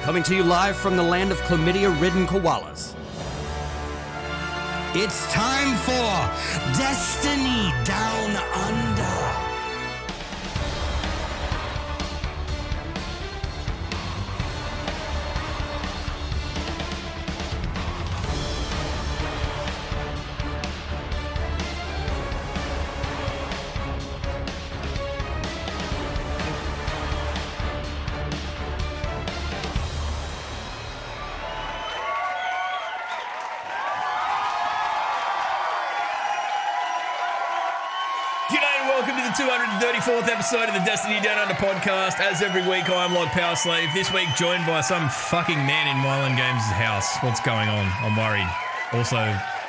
coming to you live from the land of chlamydia-ridden koalas. It's time for Destiny Down Under. Welcome to the 234th episode of the Destiny Down Under podcast. As every week, I'm Log Power Slave. This week, joined by some fucking man in Mylan Games' house. What's going on? I'm worried. Also,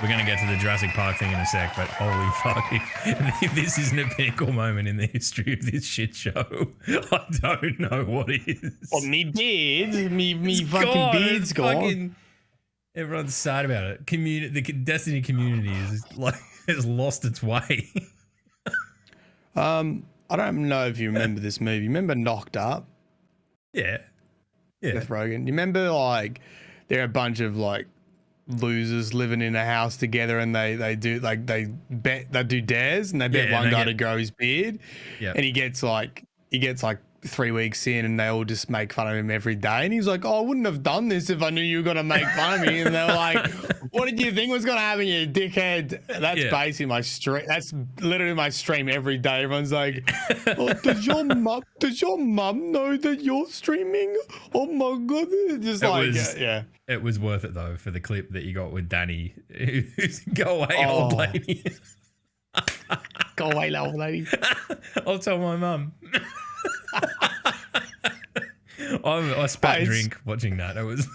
we're going to get to the Jurassic Park thing in a sec, but holy fuck, if this isn't a pinnacle moment in the history of this shit show, I don't know what is. Well, me beard, me fucking beard's gone. Fucking, everyone's sad about it. The Destiny community is like has lost its way. I don't know if you remember this movie. Remember Knocked Up? Yeah. With Rogan. You remember like there are a bunch of like losers living in a house together, and they do dares, and they bet one guy to grow his beard. Yeah. And he gets like 3 weeks in, and they all just make fun of him every day. And he's like, "Oh, I wouldn't have done this if I knew you were gonna make fun of me." And they're like, "What did you think was gonna happen, you dickhead?" That's basically my stream. That's literally my stream every day. Everyone's like, "Oh, does your mum know that you're streaming? Oh my god!" It was worth it though for the clip that you got with Danny. Go away, old lady. Go away, old lady. I'll tell my mum. I spat drink watching that. It was.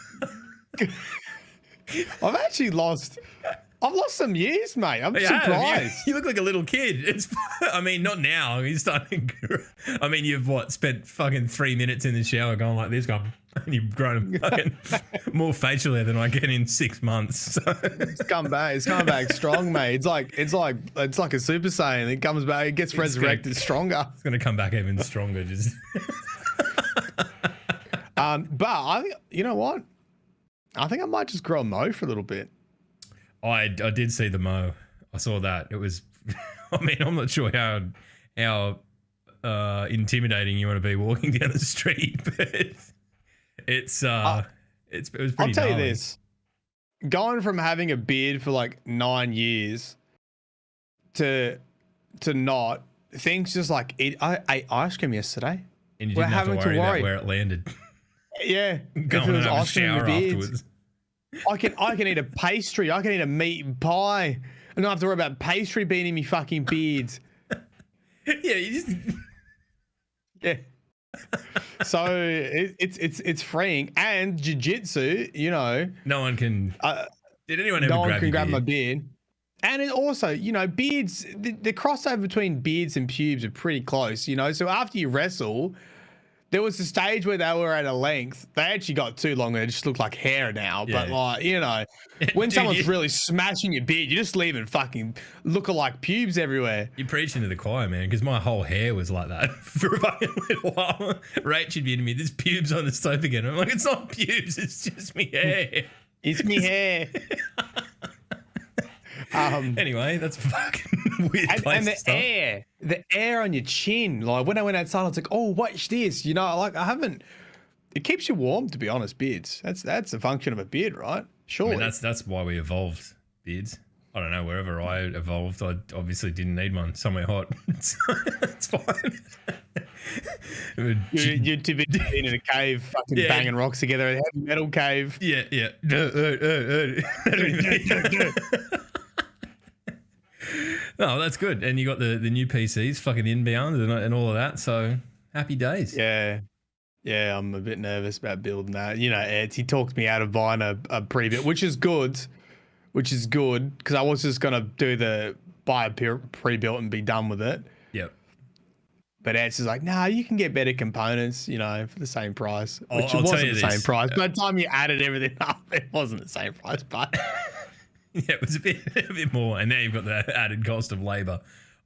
I've lost some years, mate. I'm surprised. You look like a little kid. I mean, not now. He's starting. I mean, you've spent fucking 3 minutes in the shower going like this, and you've grown fucking more facial hair than I get in 6 months. So. It's come back strong, mate. It's like a Super Saiyan. It comes back. It gets resurrected stronger. It's gonna come back even stronger. Just. But you know what? I think I might just grow a mo for a little bit. I did see the mo. I saw that. It was. I mean, I'm not sure how intimidating you want to be walking down the street, but it was pretty. I'll tell you gnarly. this: going from having a beard for like 9 years to not, things just like I ate ice cream yesterday. And you didn't have to worry about where it landed. Yeah, go and have a shower afterwards. I can eat a pastry. I can eat a meat pie. I don't have to worry about pastry being in me fucking beards. Yeah, you just. Yeah. So it's freeing, and jiu-jitsu, you know. No one can. Did anyone ever no grab one can grab beard? my beard. And it also, you know, beards. The crossover between beards and pubes are pretty close, you know. So after you wrestle. There was a stage where they were at a length. They actually got too long. They just look like hair now. Yeah. But like, you know, when someone's really smashing your beard, you just leave it fucking lookalike pubes everywhere. You're preaching to the choir, man, because my whole hair was like that for a fucking little while. Rach would be to me, there's pubes on the soap again. I'm like, it's not pubes, it's just me hair. It's me hair. Anyway, that's fucking weird. And the air on your chin. Like when I went outside, I was like, "Oh, watch this." You know, like it keeps you warm, to be honest. Beards. That's the function of a beard, right? Surely. I mean, that's why we evolved beards. I don't know. Wherever I evolved, I obviously didn't need one. Somewhere hot. So that's fine. You're too busy being in a cave, fucking banging rocks together. A heavy metal cave. Yeah. No, that's good. And you got the new PCs, fucking inbound and all of that. So happy days. Yeah, I'm a bit nervous about building that. You know, Ed, he talked me out of buying a pre-built, which is good because I was just going to buy a pre-built and be done with it. Yep. But Ed's is like, nah, you can get better components, you know, for the same price. Which it wasn't the same price. By the time you added everything up, it wasn't the same price, but... Yeah, it was a bit more, and now you've got the added cost of labor.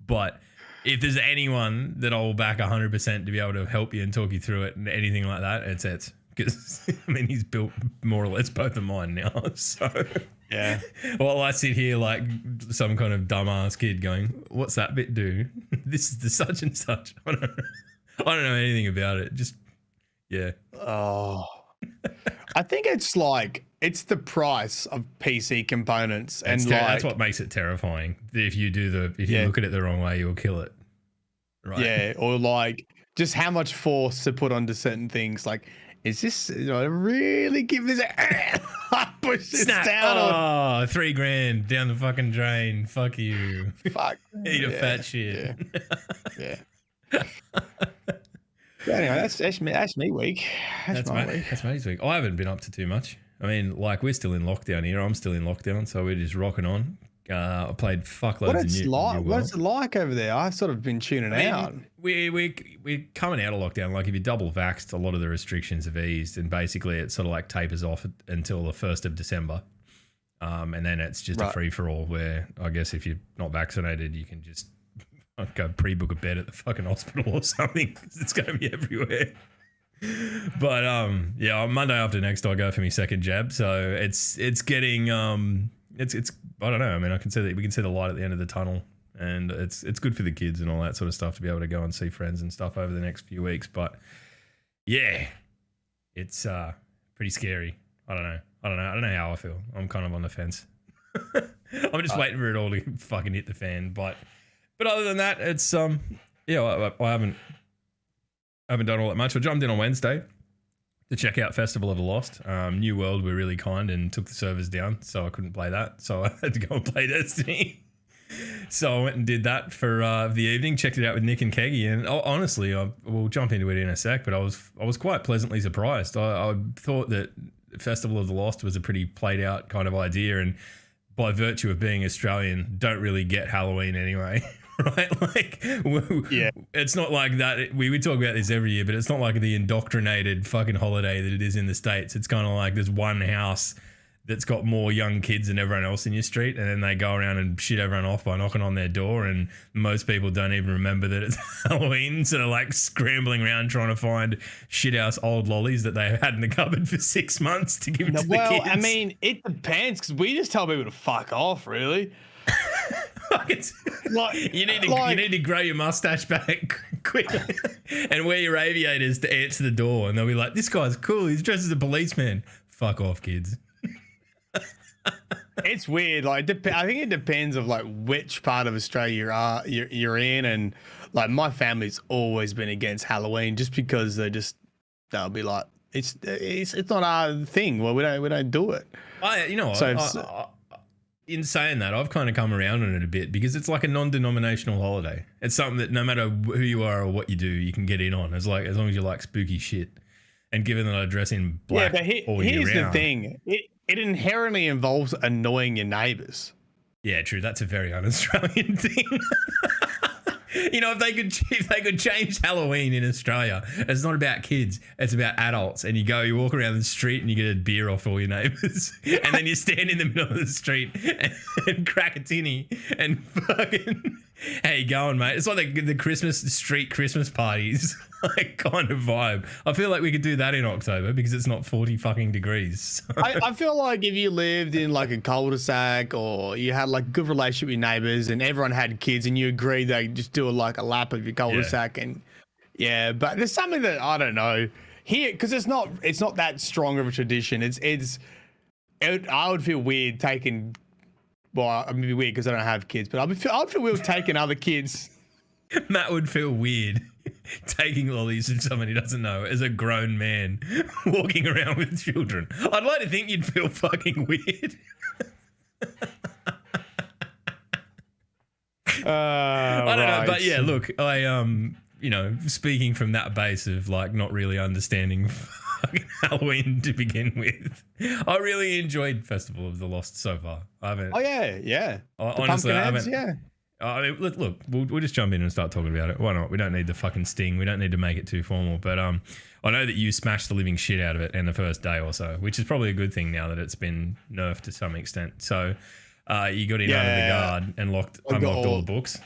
But if there's anyone that I'll back 100% to be able to help you and talk you through it and anything like that, it's because I mean he's built more or less both of mine now. So Yeah. while I sit here like some kind of dumbass kid going, "What's that bit do? This is the such and such." I don't know anything about it. Just yeah. Oh, I think it's the price of PC components, and That's what makes it terrifying. If you look at it the wrong way, you'll kill it. Right. Yeah, or like just how much force to put onto certain things. Like, is this really give this push this Snap. down? Oh, $3,000 down the fucking drain. Fuck you. Fuck. Eat a fat shit. Yeah. But anyway, that's me week. That's my week. That's Matty's week. I haven't been up to too much. I mean, like we're still in lockdown here. I'm still in lockdown, so we're just rocking on. I played fuckloads of new What's it like over there? I've sort of been tuning out. We're coming out of lockdown. Like if you're double vaxxed, a lot of the restrictions have eased, and basically it sort of like tapers off until the 1st of December. And then it's just a free for all where I guess if you're not vaccinated, you can just go pre-book a bed at the fucking hospital or something because it's going to be everywhere. But yeah, on Monday after next, I'll go for my second jab. So it's getting it's I don't know. I mean, we can see the light at the end of the tunnel, and it's good for the kids and all that sort of stuff to be able to go and see friends and stuff over the next few weeks. But yeah, it's pretty scary. I don't know how I feel. I'm kind of on the fence. I'm just waiting for it all to fucking hit the fan. But other than that, it's yeah, I haven't done all that much. I jumped in on Wednesday to check out Festival of the Lost. New World were really kind and took the servers down, so I couldn't play that. So I had to go and play Destiny. So I went and did that for the evening. Checked it out with Nick and Keggy, and honestly, we'll jump into it in a sec. But I was quite pleasantly surprised. I thought that Festival of the Lost was a pretty played out kind of idea, and by virtue of being Australian, don't really get Halloween anyway. Right, like it's not like that. We talk about this every year, but it's not like the indoctrinated fucking holiday that it is in the States. It's kind of like there's one house that's got more young kids than everyone else in your street, and then they go around and shit everyone off by knocking on their door, and most people don't even remember that it's Halloween, so they're like scrambling around trying to find shit-house old lollies that they had in the cupboard for 6 months to give to the kids. Well, I mean, it depends, because we just tell people to fuck off, really. You need to grow your mustache back quickly and wear your aviators to answer the door, and they'll be like, "This guy's cool. He's dressed as a policeman." Fuck off, kids. It's weird. Like, I think it depends of like which part of Australia you're in, and like my family's always been against Halloween just because they'll be like, it's not our thing. Well, we don't do it. In saying that, I've kind of come around on it a bit because it's like a non-denominational holiday. It's something that no matter who you are or what you do, you can get in on. As long as you like spooky shit. And given that I dress in black all year round. Here's the thing. It inherently involves annoying your neighbours. Yeah, true. That's a very un-Australian thing. You know, if they could change Halloween in Australia, it's not about kids, it's about adults. And you walk around the street and you get a beer off all your neighbours, and then you stand in the middle of the street and crack a tinny and fucking, how you going, mate? It's like the street Christmas parties, like kind of vibe. I feel like we could do that in October because it's not 40 fucking degrees. I feel like if you lived in like a cul-de-sac, or you had like a good relationship with your neighbours and everyone had kids and you agreed they just do like a lap of your cul-de-sac, and but there's something that I don't know here, because it's not that strong of a tradition. I would feel weird taking, well, it'd be weird because I don't have kids, but I'd feel weird taking other kids. Matt would feel weird taking lollies from someone he doesn't know as a grown man walking around with children. I'd like to think you'd feel fucking weird. I don't know, but yeah, look, I speaking from that base of like not really understanding fucking Halloween to begin with, I really enjoyed Festival of the Lost so far. I haven't. Oh yeah. Honestly, I haven't. Yeah. I mean, look, we'll just jump in and start talking about it. Why not? We don't need the fucking sting. We don't need to make it too formal. But I know that you smashed the living shit out of it in the first day or so, which is probably a good thing now that it's been nerfed to some extent. So you got in under the guard and unlocked all the books.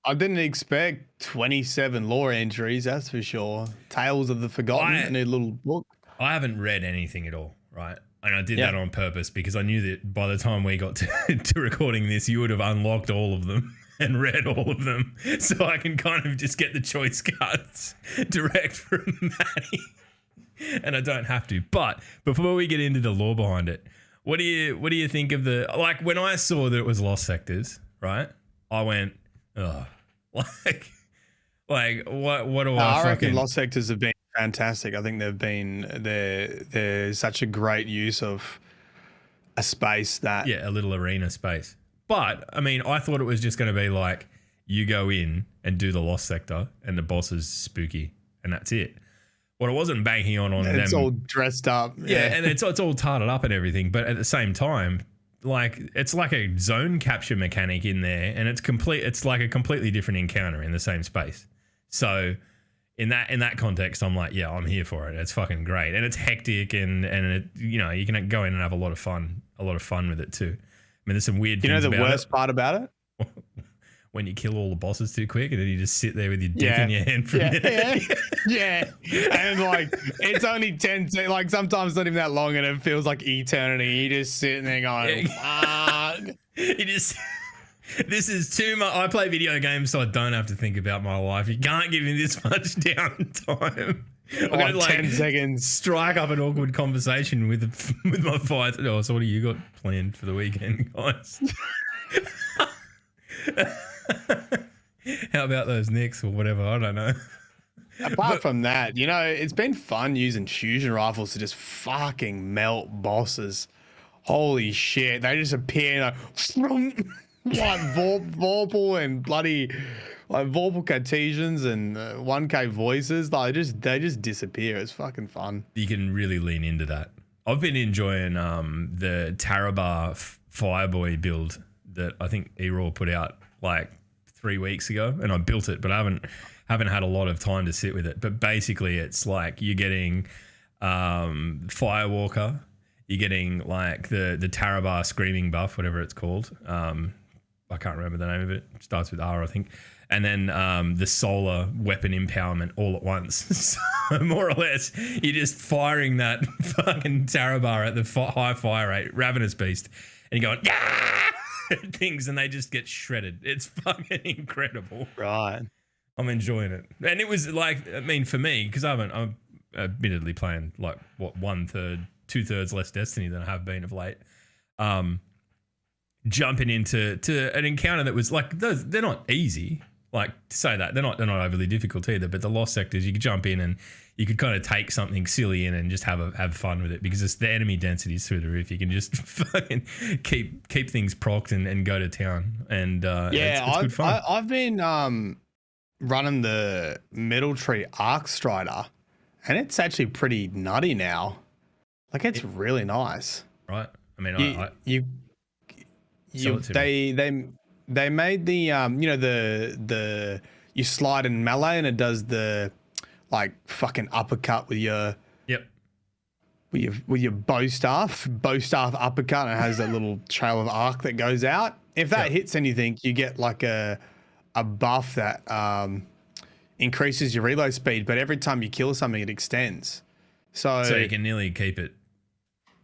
I didn't expect 27 lore entries, that's for sure. Tales of the Forgotten in a little book. I haven't read anything at all, right? And I did that on purpose because I knew that by the time we got to recording this, you would have unlocked all of them and read all of them. So I can kind of just get the choice cards direct from Matty. And I don't have to. But before we get into the lore behind it, what do you think of the, like, when I saw that it was Lost Sectors, right? I went, oh, like what do I reckon Lost Sectors have been fantastic. I think they're such a great use of a space that a little arena space. But I mean, I thought it was just going to be like you go in and do the Lost Sector and the boss is spooky and that's it. What I wasn't banking on them. It's all dressed up. Yeah, and it's all tarted up and everything. But at the same time, like it's like a zone capture mechanic in there, and it's like a completely different encounter in the same space. So in that context, I'm like, yeah, I'm here for it. It's fucking great, and it's hectic, and it, you know, you can go in and have a lot of fun with it too. I mean, there's some weird. You know the worst part about it? When you kill all the bosses too quick, and then you just sit there with your dick in your hand for a minute. And like it's only 10 seconds. Like sometimes not even that long, and it feels like eternity. You just sitting there going, fuck. You just. This is too much. I play video games so I don't have to think about my life. You can't give me this much downtime. I'm going to 10 seconds. Strike up an awkward conversation with my fight. Oh, so what do you got planned for the weekend, guys? How about those Knicks or whatever? I don't know. Apart from that, you know, it's been fun using fusion rifles to just fucking melt bosses. Holy shit. They just appear like Vorpal and bloody like Vorpal Cartesians and 1K voices. They just disappear. It's fucking fun. You can really lean into that. I've been enjoying the Tarabar Fireboy build that I think Eraw put out like 3 weeks ago, and I built it, but I haven't had a lot of time to sit with it. But basically, it's like you're getting Firewalker, you're getting like the Tarabar Screaming buff, whatever it's called. I can't remember the name of it. It starts with R, I think. And then the solar weapon empowerment all at once. So more or less, you're just firing that fucking Tarabar at the high fire rate, Ravenous Beast, and you're going, things, and they just get shredded. It's fucking incredible. Right. I'm enjoying it. And it was like, I mean, for me, because I'm admittedly playing like, what, 1/3, 2/3 less Destiny than I have been of late. Jumping into an encounter that was like, they're not easy. Like, to say that they're not overly difficult either. But the Lost Sectors, you could jump in and you could kind of take something silly in and just have fun with it, because it's the enemy density is through the roof. You can just fucking keep things procced and go to town. And it's good fun. I've been running the Middle Tree Arc Strider, and it's actually pretty nutty now. Like it's really nice. Right. I mean, they made the you know the you slide in melee and it does the like fucking uppercut with your with your bow staff uppercut, and it has that little trail of arc that goes out. If that hits anything, you get like a buff that increases your reload speed, but every time you kill something it extends. So you can nearly keep it.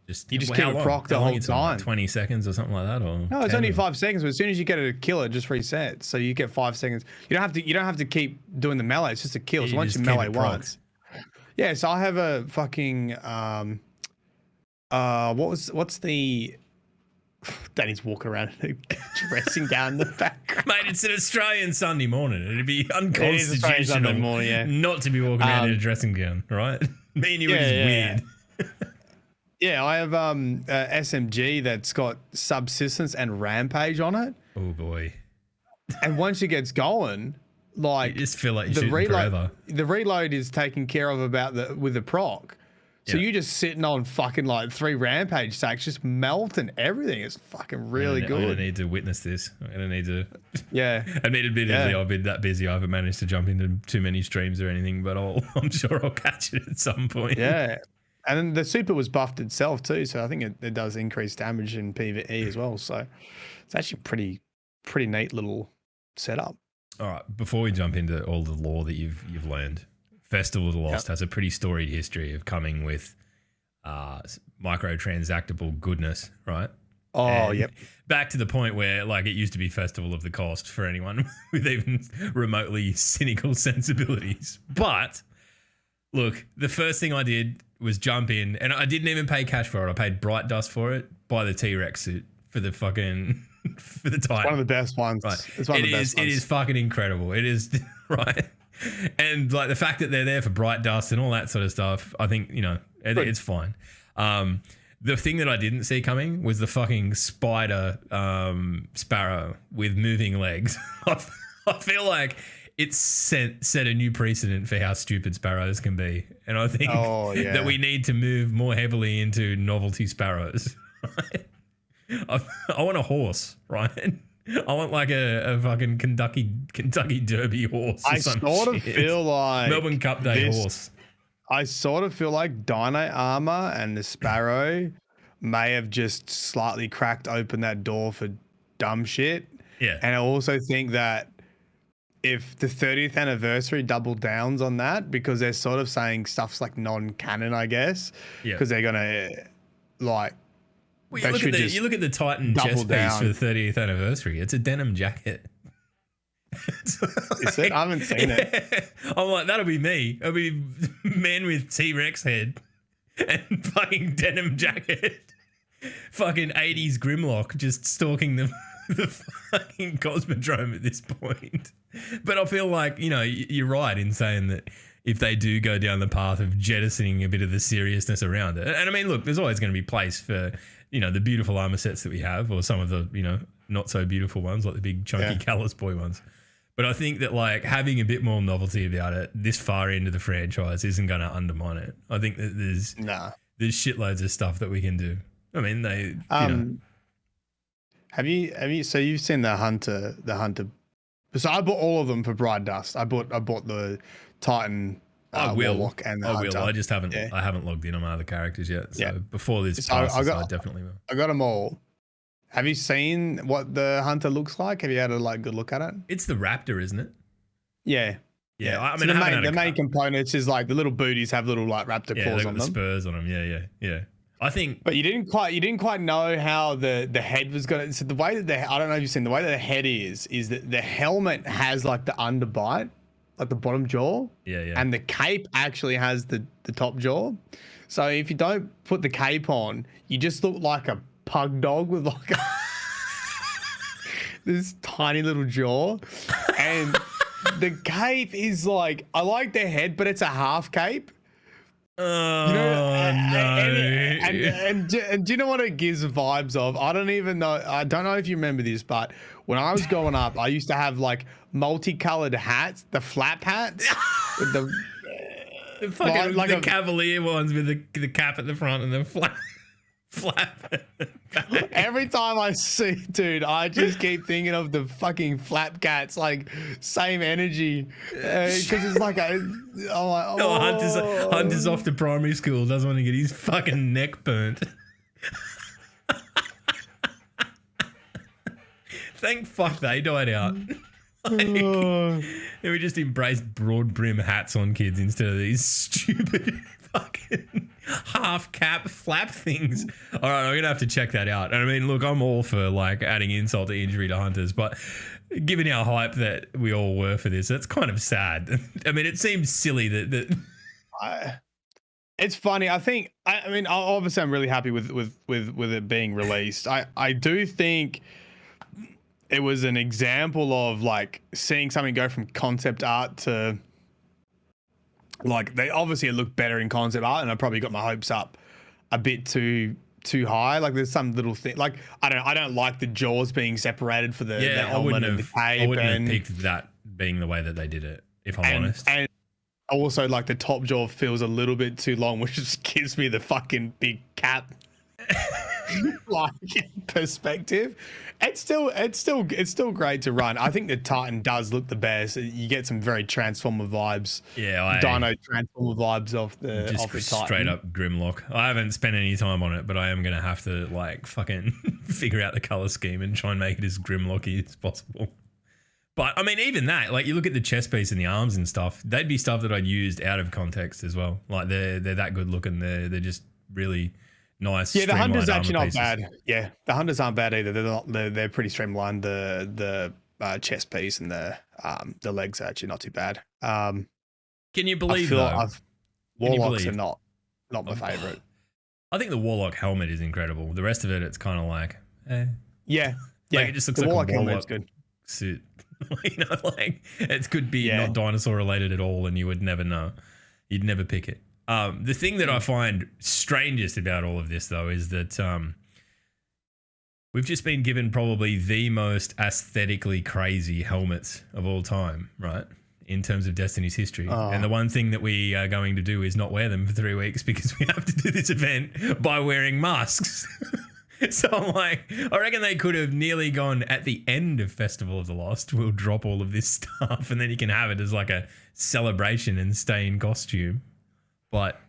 You just keep it proc the whole time. 20 seconds or something like that, or no, it's only 5 seconds. But as soon as you get a kill, it just resets. So you get 5 seconds. You don't have to keep doing the melee. It's just a kill. So once you melee once, So I have a fucking what's the Danny's walking around dressing down the back. Mate, it's an Australian Sunday morning. It'd be unconstitutional not to be walking around in a dressing gown, right? Me and you are just weird. Yeah, I have SMG that's got Subsistence and Rampage on it. Oh boy! And once it gets going, like you just feel like you're shooting forever. The reload is taken care of with the proc. So you're just sitting on fucking like 3 Rampage stacks, just melting everything. It's fucking really good. I'm gonna need to witness this. I'm gonna need to. Yeah. Admittedly, I've been that busy. I haven't managed to jump into too many streams or anything, but I'm sure I'll catch it at some point. Yeah. And then the super was buffed itself too, so I think it does increase damage in PvE as well. So it's actually pretty neat little setup. All right, before we jump into all the lore that you've learned, Festival of the Lost has a pretty storied history of coming with microtransactable goodness, right? Oh, And yep. Back to the point where, like, it used to be Festival of the Cost for anyone with even remotely cynical sensibilities. But look, the first thing I did was jump in, and I didn't even pay cash for it. I paid Bright Dust for it, buy the T-Rex suit for the fucking for the Titan. One of the best ones. Right. It's one of the best ones. It is fucking incredible. It is right. And like the fact that they're there for Bright Dust and all that sort of stuff, I think, it's fine. The thing that I didn't see coming was the fucking spider sparrow with moving legs. I feel like it's set a new precedent for how stupid sparrows can be. And I think that we need to move more heavily into novelty sparrows. Right? I want a horse, right? I want like a fucking Kentucky Derby horse. I sort of feel like Melbourne Cup Day horse. I sort of feel like Dino Armor and the Sparrow may have just slightly cracked open that door for dumb shit. Yeah. And I also think that if the 30th anniversary double downs on that, because they're sort of saying stuff's like non-canon, I guess. Yeah. Because they're gonna like. Well, you look at the Titan chest piece for the 30th anniversary. It's a denim jacket. Is it? I haven't seen it. I'm like, that'll be me. I'll be man with T-Rex head and fucking denim jacket. Fucking 80s Grimlock just stalking the fucking Cosmodrome at this point. But I feel like, you're right in saying that if they do go down the path of jettisoning a bit of the seriousness around it. And I mean, look, there's always going to be place for, the beautiful armor sets that we have, or some of the, not so beautiful ones, like the big chunky Callus Boy ones. But I think that like having a bit more novelty about it this far into the franchise isn't going to undermine it. I think that there's shitloads of stuff that we can do. I mean, Have you? So you've seen the Hunter. So I bought all of them for Bright Dust. I bought the Titan. Warlock and the Hunter. I just haven't. Yeah. I haven't logged in on my other characters yet. So before this passes, I definitely will. I got them all. Have you seen what the Hunter looks like? Have you had a good look at it? It's the Raptor, isn't it? Yeah. Yeah. I mean, so the main components is like the little booties have little like raptor claws on them. Spurs on them. Yeah. I think. But you didn't quite know how the head was gonna. So the way that I don't know if you've seen the way that the head is that the helmet has like the underbite, like the bottom jaw. Yeah. And the cape actually has the top jaw. So if you don't put the cape on, you just look like a pug dog with like this tiny little jaw. And the cape is like, I like the head, but it's a half cape. Oh, no. And do you know what it gives vibes of? I don't know if you remember this, but when I was growing up, I used to have like multicolored hats, the flap hats with the fucking like the Cavalier ones with the cap at the front and the flap. Every time I see, dude, I just keep thinking of the fucking flap cats, like same energy, because it's like Hunter's off to primary school, doesn't want to get his fucking neck burnt. Thank fuck they died out. We just embraced broad brim hats on kids instead of these stupid fucking half cap flap things. All right, I'm gonna have to check that out. And I mean, look, I'm all for like adding insult to injury to Hunters, but given our hype that we all were for this, that's kind of sad. I mean, it seems silly that it's funny. I think. I mean, obviously, I'm really happy with it being released. I do think it was an example of like seeing something go from concept art to like, they obviously look better in concept art, and I probably got my hopes up a bit too high. Like there's some little thing, like I don't like the jaws being separated for the helmet and the cape. I wouldn't have picked that being the way that they did it, if I'm honest. And also like the top jaw feels a little bit too long, which just gives me the fucking big cap like perspective. It's still great to run. I think the Titan does look the best. You get some very Transformer vibes. Yeah, Dino Transformer vibes off the Titan. Straight up Grimlock. I haven't spent any time on it, but I am gonna have to like fucking figure out the color scheme and try and make it as Grimlocky as possible. But I mean, even that, like you look at the chest piece and the arms and stuff, they'd be stuff that I'd used out of context as well. Like they're that good looking. They're just really nice. Yeah, the Hunter's actually not pieces. bad. Yeah, the Hunters aren't bad either. They're pretty streamlined. The chest piece and the legs are actually not too bad. Can you believe Warlocks are not my favorite. I think the Warlock helmet is incredible. The rest of it, it's kind of like, Yeah. Like it just looks the like Warlock a Warlock helmet's good. suit. You know, like it could be not dinosaur related at all, and you would never know. You'd never pick it. The thing that I find strangest about all of this, though, is that we've just been given probably the most aesthetically crazy helmets of all time, right? In terms of Destiny's history. And the one thing that we are going to do is not wear them for 3 weeks because we have to do this event by wearing masks. So I'm like, I reckon they could have nearly gone at the end of Festival of the Lost, we'll drop all of this stuff and then you can have it as like a celebration and stay in costume. But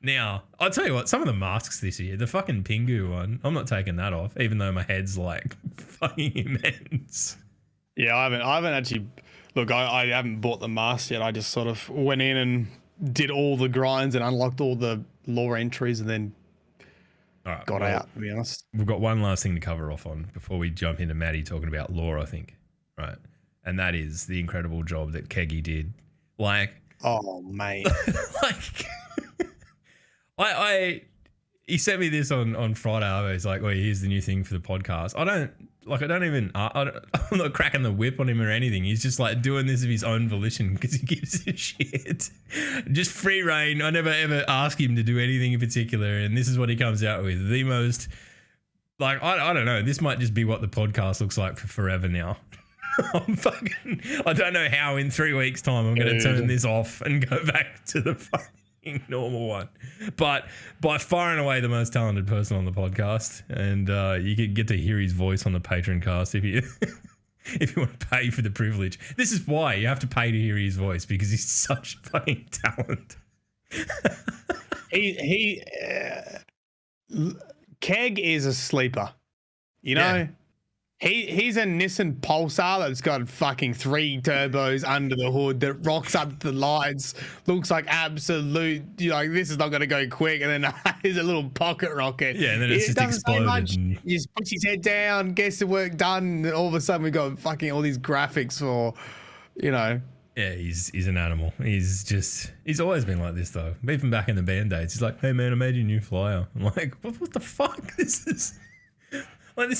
now, I'll tell you what, some of the masks this year, the fucking Pingu one, I'm not taking that off, even though my head's like fucking immense. Yeah, I haven't actually... Look, I haven't bought the mask yet. I just sort of went in and did all the grinds and unlocked all the lore entries and then got out, to be honest. We've got one last thing to cover off on before we jump into Maddie talking about lore, I think. Right. And that is the incredible job that Keggy did. Like... Oh, mate. Like... He sent me this on Friday. He's like, well, here's the new thing for the podcast. I'm not cracking the whip on him or anything. He's just like doing this of his own volition because he gives a shit. Just free reign. I never ever ask him to do anything in particular. And this is what he comes out with. The most, like, I don't know. This might just be what the podcast looks like for forever now. I don't know how in 3 weeks' time I'm going to turn this off and go back to the fucking normal one. But by far and away the most talented person on the podcast, and you can get to hear his voice on the Patreon cast if you if you want to pay for the privilege. This is why you have to pay to hear his voice, because he's such fucking talent. Keg is a sleeper, you know. Yeah. He's a Nissan Pulsar that's got fucking 3 turbos under the hood that rocks up the lights, looks like absolute, like this is not going to go quick, and then here's a little pocket rocket. Yeah, and then it's just exploded. He just puts his head down, gets the work done, and all of a sudden we got fucking all these graphics for, Yeah, he's an animal. He's always been like this though. Even back in the band days, he's like, hey man, I made you a new flyer. I'm like, what the fuck? This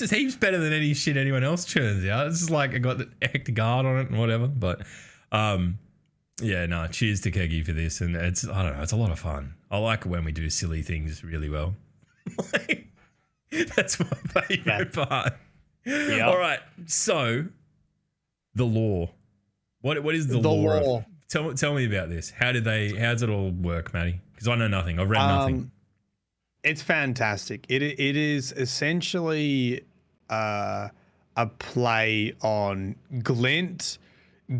is heaps better than any shit anyone else churns out. This is like I got the Hector Guard on it and whatever. But cheers to Keggy for this. And it's a lot of fun. I like when we do silly things really well. That's my favorite part. Yep. All right. So the lore. What is the lore? Tell me about this. How does it all work, Matty? Because I know nothing. I've read nothing. It's fantastic. It is essentially a play on Glint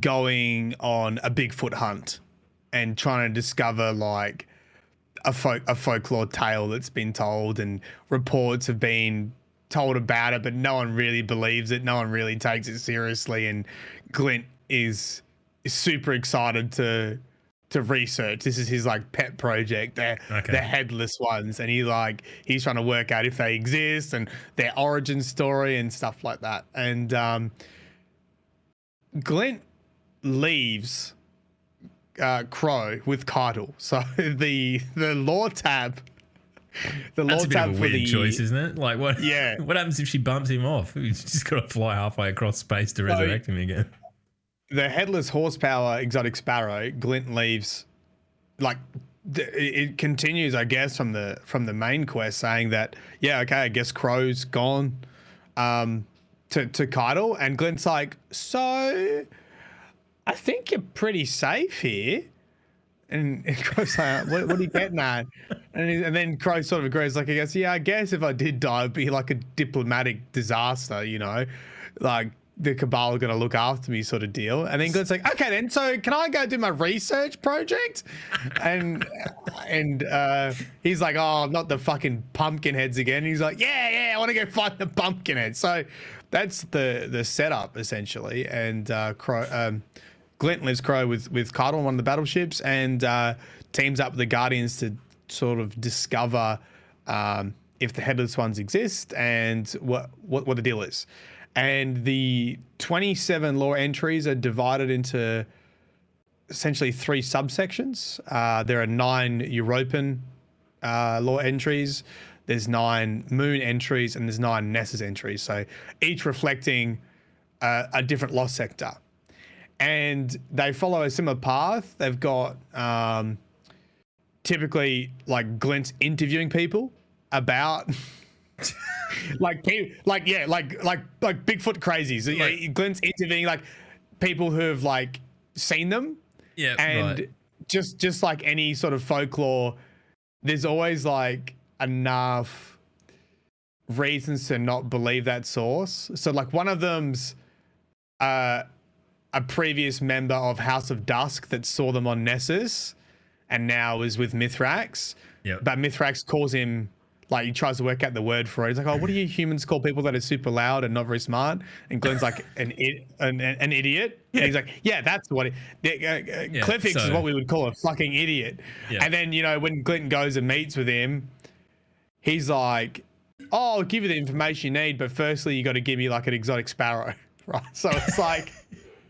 going on a Bigfoot hunt and trying to discover like a folklore tale that's been told, and reports have been told about it, but no one really believes it. No one really takes it seriously, and Glint is super excited to research. This is his like pet project. They're the headless ones, and he's trying to work out if they exist and their origin story and stuff like that. And Glint leaves Crow with Keitel. So the lore tab. That's a bit of a weird choice, isn't it? Like what? Yeah. What happens if she bumps him off? He's just got to fly halfway across space to resurrect him again. The headless horsepower exotic sparrow, Glint leaves, like it continues, I guess, from the main quest, saying that I guess Crow's gone to Keitel, and Glint's like, so I think you're pretty safe here. And Crow's like, what are you getting at? And then Crow sort of agrees, like, he goes, yeah, I guess if I did die, it'd be like a diplomatic disaster, like the Cabal are going to look after me sort of deal. And then Glint's like, okay then, so can I go do my research project? And he's like, oh, not the fucking pumpkin heads again. And he's like, yeah, I want to go find the pumpkin heads. So that's the setup essentially. And Glint lives Crow with Cardinal, one of the battleships, and teams up with the Guardians to sort of discover if the Headless Ones exist and what the deal is. And the 27 lore entries are divided into essentially 3 subsections. There are 9 European lore entries, there's 9 Moon entries, and there's 9 Nessus entries. So each reflecting a different lost sector. And they follow a similar path. They've got typically like Glint's interviewing people about like Bigfoot crazies. Like, Glint's interviewing like people who have like seen them. Yeah, and just like any sort of folklore, there's always like enough reasons to not believe that source. So like one of them's a previous member of House of Dusk that saw them on Nessus and now is with Mithrax. Yep. But Mithrax calls him, like, he tries to work out the word for it. He's like, oh, what do you humans call people that are super loud and not very smart? And Glenn's like, an idiot. Yeah. And he's like, yeah, that's what Cliffix is what we would call a fucking idiot. Yeah. And then, you know, when Glenn goes and meets with him, he's like, oh, I'll give you the information you need, but firstly, you got to give me like an exotic sparrow. Right. So it's like,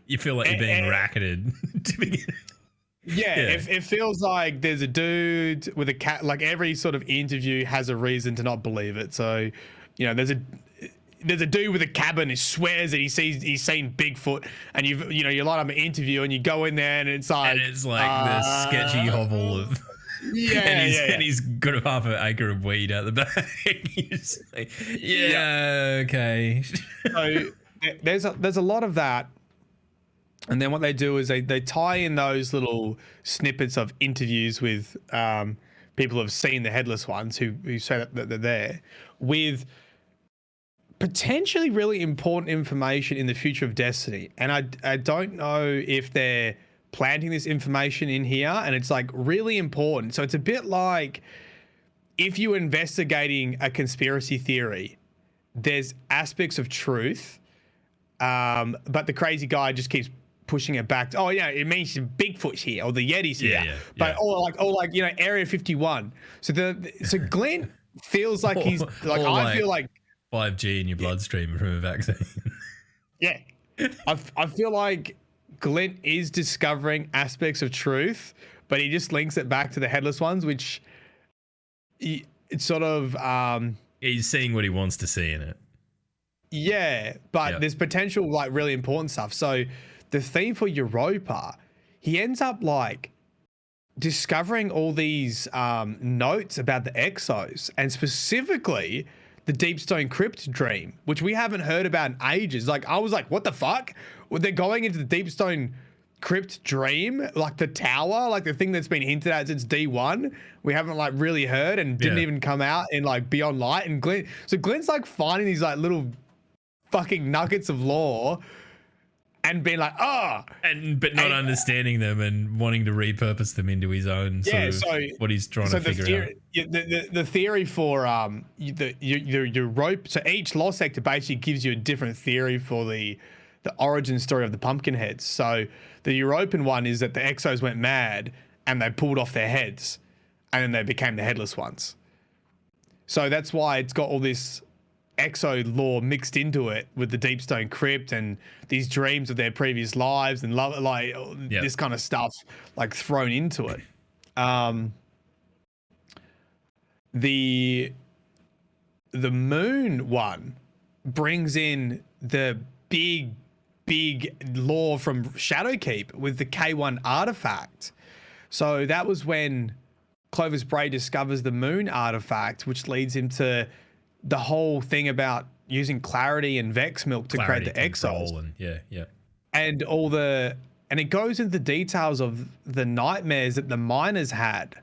you feel like you're being racketed to begin. Yeah, it feels like there's a dude with a cat. Like every sort of interview has a reason to not believe it. So, you know, there's a dude with a cabin who swears that he's seen Bigfoot, and you line up an interview and you go in there and it's like the sketchy hovel of and he's got a half an acre of weed out the back. He's like, okay. So there's a lot of that. And then what they do is they tie in those little snippets of interviews with people who have seen the Headless Ones who say that they're there with potentially really important information in the future of Destiny. And I don't know if they're planting this information in here, and it's like really important. So it's a bit like if you're investigating a conspiracy theory, there's aspects of truth, but the crazy guy just keeps pushing it back to, oh yeah, it means Bigfoot's here or the Yeti's here, but or like you know, Area 51. So Glenn feels like he's like, I feel like 5G in your bloodstream from a vaccine. Yeah, I feel like Glenn is discovering aspects of truth, but he just links it back to the Headless Ones, which it's sort of he's seeing what he wants to see in it. Yeah, but there's potential like really important stuff. So the theme for Europa, he ends up like discovering all these notes about the Exos, and specifically the Deepstone Crypt dream, which we haven't heard about in ages. Like I was like, what the fuck? Well, they're going into the Deepstone Crypt dream, like the tower, like the thing that's been hinted at since D1. We haven't like really heard and didn't even come out in like Beyond Light. And Glenn's like finding these like little fucking nuggets of lore and being like, but not understanding them and wanting to repurpose them into his own sort of what he's trying to figure out. The theory for your rope. So each lost sector basically gives you a different theory for the origin story of the Pumpkinheads. So the European one is that the Exos went mad and they pulled off their heads, and then they became the Headless Ones. So that's why it's got all this Exo lore mixed into it with the Deepstone Crypt and these dreams of their previous lives and this kind of stuff like thrown into it. The Moon one brings in the big lore from Shadowkeep with the K1 artifact. So that was when Clovis Bray discovers the Moon artifact, which leads him to the whole thing about using Clarity and Vex Milk to create the Exos. And it goes into the details of the nightmares that the miners had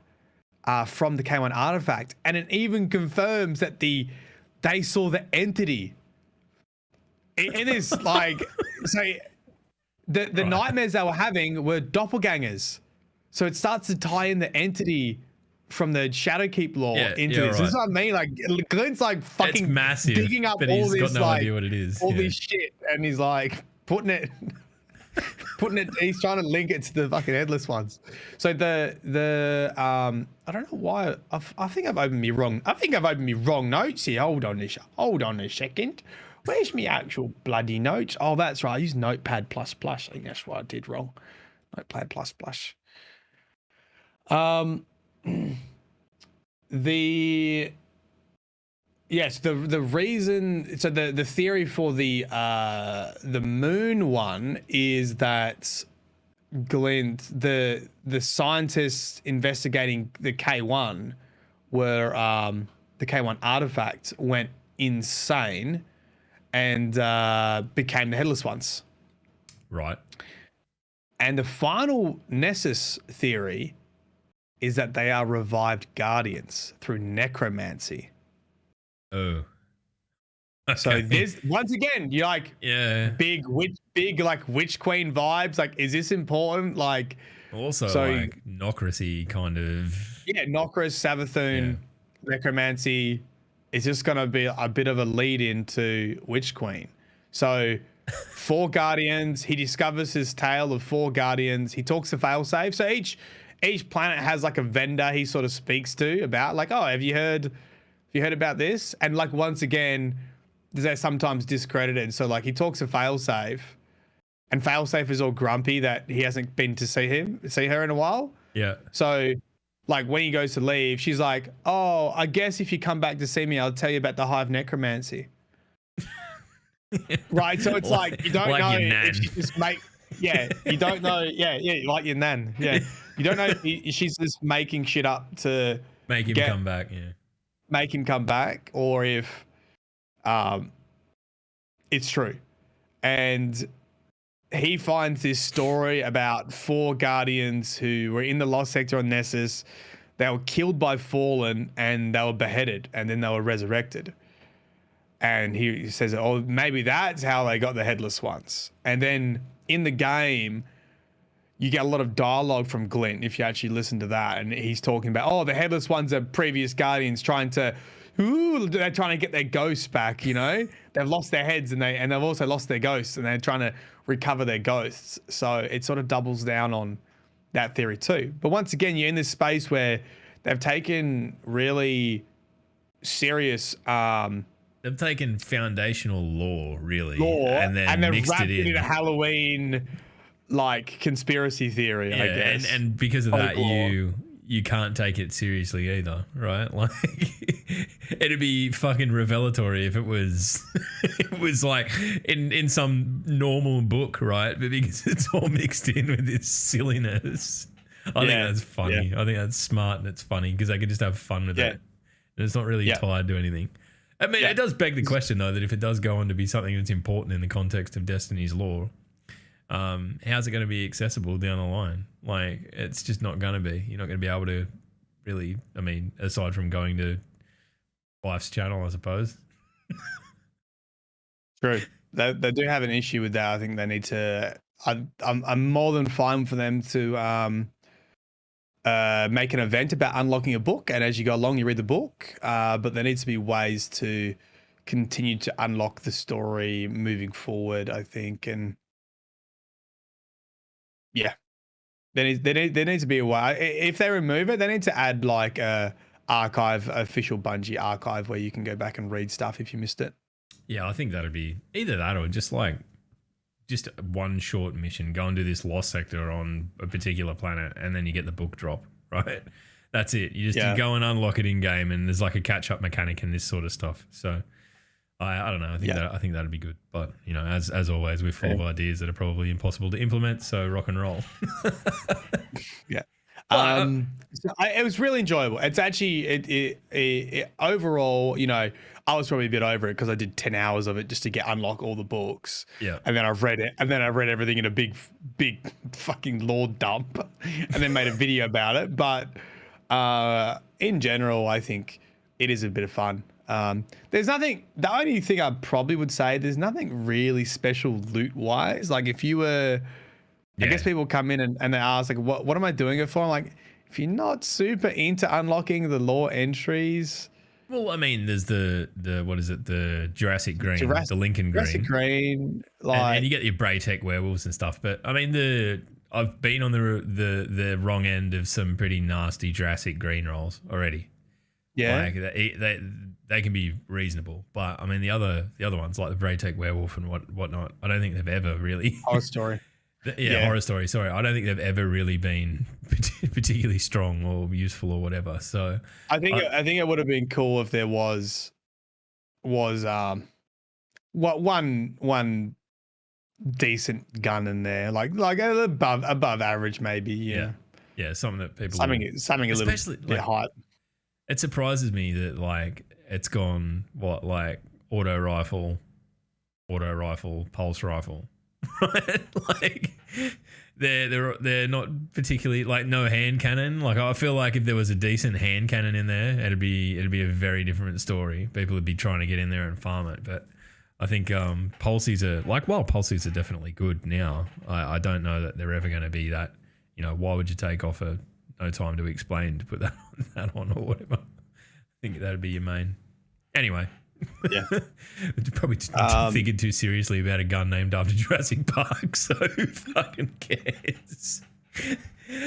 from the K1 artifact. And it even confirms that they saw the entity. It is like, so the nightmares they were having were doppelgangers. So it starts to tie in the entity from the Shadowkeep lore Yeah, into yeah, this. right. This is what I mean. Like Glenn's like It's fucking massive, digging up but all he's this got no like idea what it is. all Yeah. this shit, and he's like putting it. He's trying to link it to the fucking headless ones. So I don't know why I think I've opened me wrong. I think I've opened me wrong notes here. Hold on a second. Where's me actual bloody notes? Oh, that's right. I used Notepad plus plus. I think that's what I did wrong. Notepad plus plus. The Yes, the reason, so the theory for the moon one is that Glint, the scientists investigating the K1 were the K1 artifact went insane and became the headless ones. Right. And the final Nessus theory is that they are revived guardians through necromancy. Oh. So Okay. there's once again, you're like, Yeah. big like witch queen vibes. Like, is this important? Like, Also, so like Nocracy kind of. yeah, Nokris, Savathun, necromancy is just gonna be a bit of a lead into witch queen. So 4 guardians. He discovers his tale of 4 guardians. He talks to failsafe. So each planet has like a vendor he sort of speaks to about like, oh, have you heard about this? And like once again, they're sometimes discredited. So like he talks to failsafe, and failsafe is all grumpy that he hasn't been to see her in a while. Yeah. So like when he goes to leave, she's like, oh, I guess if you come back to see me, I'll tell you about the hive necromancy. Right. So it's like you don't like know your nan. if she just you don't know. Yeah, like your nan. Yeah. You don't know if she's just making shit up to Make him come back. Yeah. make him come back, or if it's true. And he finds this story about 4 guardians who were in the lost sector on Nessus. They were killed by Fallen and they were beheaded, and then they were resurrected. And he says, oh, maybe that's how they got the headless ones. And then in the game, you get a lot of dialogue from Glint if you actually listen to that. And he's talking about, oh, the headless ones are previous guardians trying to, they're trying to get their ghosts back, you know? They've lost their heads and they've also lost their ghosts, and they're trying to recover their ghosts. So it sort of doubles down on that theory too. But once again, you're in this space where they've taken really serious They've taken foundational lore, really, lore, and then they've mixed wrapped it in a Halloween like conspiracy theory, I guess. and because of that, Folklore. you can't take it seriously either, right? Like it'd be fucking revelatory if it was like in some normal book, right? But because it's all mixed in with this silliness, I think that's funny. I think that's smart and it's funny because they can just have fun with it. And it's not really tied to anything. I mean, it does beg the question, though, that if it does go on to be something that's important in the context of Destiny's lore, how's it going to be accessible down the line? Like, it's just not going to be. You're not going to be able to really, I mean, aside from going to Life's channel, I suppose. True. They do have an issue with that. I think they need to. I'm more than fine for them to make an event about unlocking a book, and as you go along, you read the book. But there needs to be ways to continue to unlock the story moving forward, I think. And yeah, there needs to be a way. If they remove it, they need to add like a official Bungie archive where you can go back and read stuff if you missed it. Yeah, I think that'd be either that or just one short mission. Go and do this lost sector on a particular planet, and then you get the book drop, right? That's it. You go and unlock it in game, and there's like a catch up mechanic and this sort of stuff. So I don't know. I think that'd be good. But you know, as always, we're full of ideas that are probably impossible to implement. So rock and roll. Yeah. It was really enjoyable. It's actually it overall, you know, I was probably a bit over it because I did 10 hours of it just to unlock all the books. Yeah. And then I've read it, and then I read everything in a big fucking lore dump, and then made a video about it. But in general, I think it is a bit of fun. There's nothing. The only thing I probably would say, there's nothing really special loot wise. Like if you were. I guess people come in and they ask like, what am I doing it for? I'm like, if you're not super into unlocking the lore entries, Well, I mean, there's the what is it? The Jurassic Green, the Lincoln Jurassic Green, Green, like and you get your Braytech werewolves and stuff. But I mean, I've been on the wrong end of some pretty nasty Jurassic Green rolls already. yeah. Like they can be reasonable, but I mean the other ones like the Braytech werewolf and whatnot. I don't think they've ever really Horror Story. Horror Story. Sorry, I don't think they've ever really been particularly strong or useful or whatever. So I think it would have been cool if there was what one decent gun in there, like above average maybe. Yeah, something that people something a little bit hype. It surprises me that like it's gone like auto rifle, pulse rifle, right? Like they're not particularly like no hand cannon. Like I feel like if there was a decent hand cannon in there, it'd be a very different story. People would be trying to get in there and farm it, but I think pulses are definitely good now. I don't know that they're ever going to be that. You know, why would you take off a no time to explain to put that on or whatever? I think that'd be your main. Anyway, yeah, probably figured too seriously about a gun named after Jurassic Park. So who fucking cares?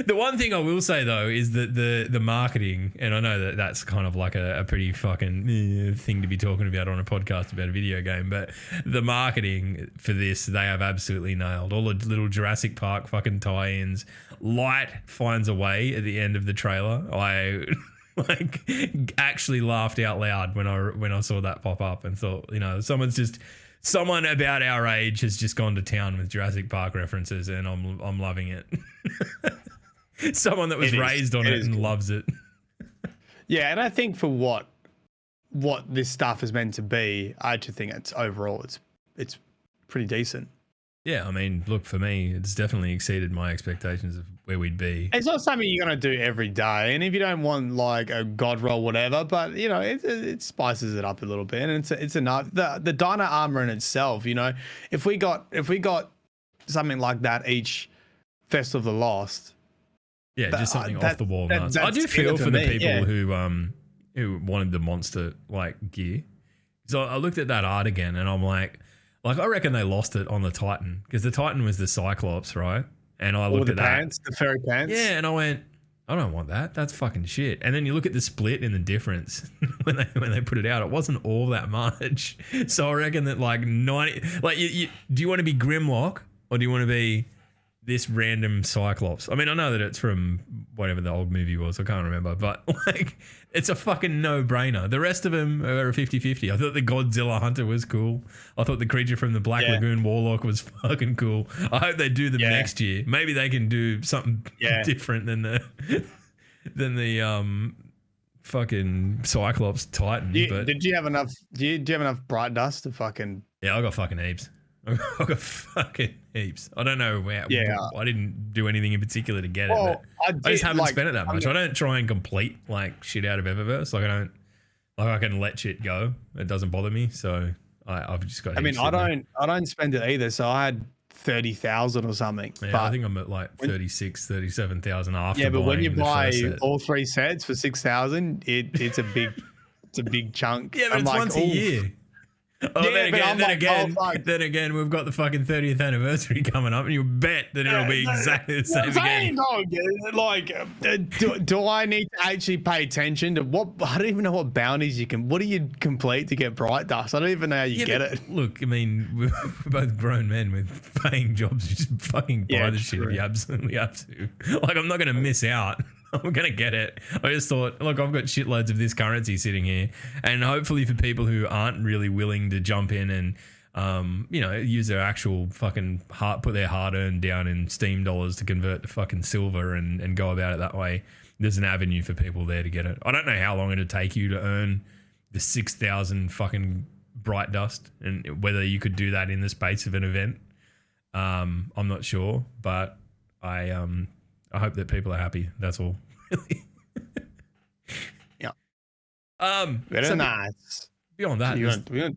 The one thing I will say though is that the marketing, and I know that that's kind of like a pretty fucking thing to be talking about on a podcast about a video game, but the marketing for this they have absolutely nailed. All the little Jurassic Park fucking tie-ins. Light finds a way at the end of the trailer. I like actually laughed out loud when I saw that pop up and thought, you know, someone about our age has just gone to town with Jurassic Park references, and I'm loving it. Someone that was raised on it and loves it. Yeah, and I think for what this stuff is meant to be, I actually think it's pretty decent. Yeah, I mean, look, for me, it's definitely exceeded my expectations of where we'd be. It's not something you're going to do every day, and if you don't want like a god roll, whatever, but you know, it spices it up a little bit, and it's enough. The dino armor in itself, you know, if we got something like that each Festival of the Lost, just something off the wall. I do feel for the people who wanted the monster like gear. So I looked at that art again, and I'm like I reckon they lost it on the Titan, because the Titan was the Cyclops, right? And I looked at pants, the furry pants. Yeah, and I went, I don't want that. That's fucking shit. And then you look at the split and the difference when they put it out. It wasn't all that much. So I reckon that like 90, like do you want to be Grimlock or do you want to be this random Cyclops? I mean, I know that it's from whatever the old movie was. I can't remember, but like it's a fucking no-brainer. The rest of them are a 50-50. I thought the Godzilla Hunter was cool. I thought the creature from the Black Lagoon Warlock was fucking cool. I hope they do them next year. Maybe they can do something different than the fucking Cyclops Titan. Did you have enough? Do you have enough bright dust to fucking? Yeah, I got fucking heaps. I got fucking heaps. I don't know where. Yeah, I didn't do anything in particular to get it. But I just haven't spent it that much. I don't try and complete like shit out of Eververse. Like I can let shit go. It doesn't bother me. So I've just got. I mean, I don't spend it either. So I had 30,000 or something. Yeah, but I think I'm at like 37,000 after. Yeah, but when you buy set. all 3 sets for 6,000, it's a big chunk. Yeah, but it's like, once a year. Oh, yeah, then again, we've got the fucking 30th anniversary coming up, and you bet that it'll be exactly the same again. Do I need to actually pay attention to what? I don't even know what bounties you can. What do you complete to get bright dust? I don't even know how you get it. Look, I mean, we're both grown men with paying jobs. You just fucking buy the shit if you absolutely have to. Like, I'm not going to miss out. I'm going to get it. I just thought, look, I've got shitloads of this currency sitting here. And hopefully for people who aren't really willing to jump in and, use their actual fucking put their hard earned down in Steam dollars to convert to fucking silver and go about it that way, there's an avenue for people there to get it. I don't know how long it'd take you to earn the 6,000 fucking bright dust and whether you could do that in the space of an event. I'm not sure, but I hope that people are happy. That's all. Yeah. Very nice. Beyond that, we want to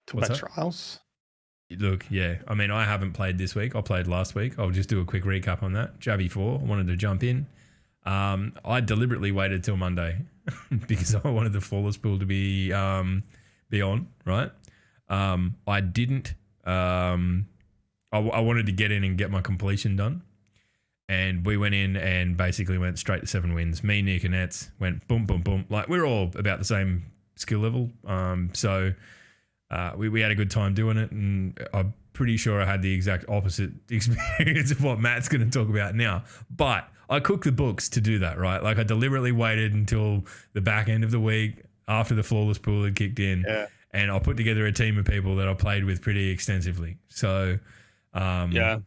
talk about trials. Look, yeah. I mean, I haven't played this week. I played last week. I'll just do a quick recap on that. Javi 4, I wanted to jump in. I deliberately waited till Monday because I wanted the flawless pool to be on, right? I didn't. I wanted to get in and get my completion done. And we went in and basically went straight to 7 wins. Me, Nick, and Ets went boom, boom, boom. Like, we're all about the same skill level. So we had a good time doing it. And I'm pretty sure I had the exact opposite experience of what Matt's going to talk about now. But I cooked the books to do that, right? Like, I deliberately waited until the back end of the week after the flawless pool had kicked in. Yeah. And I put together a team of people that I played with pretty extensively. So, yeah.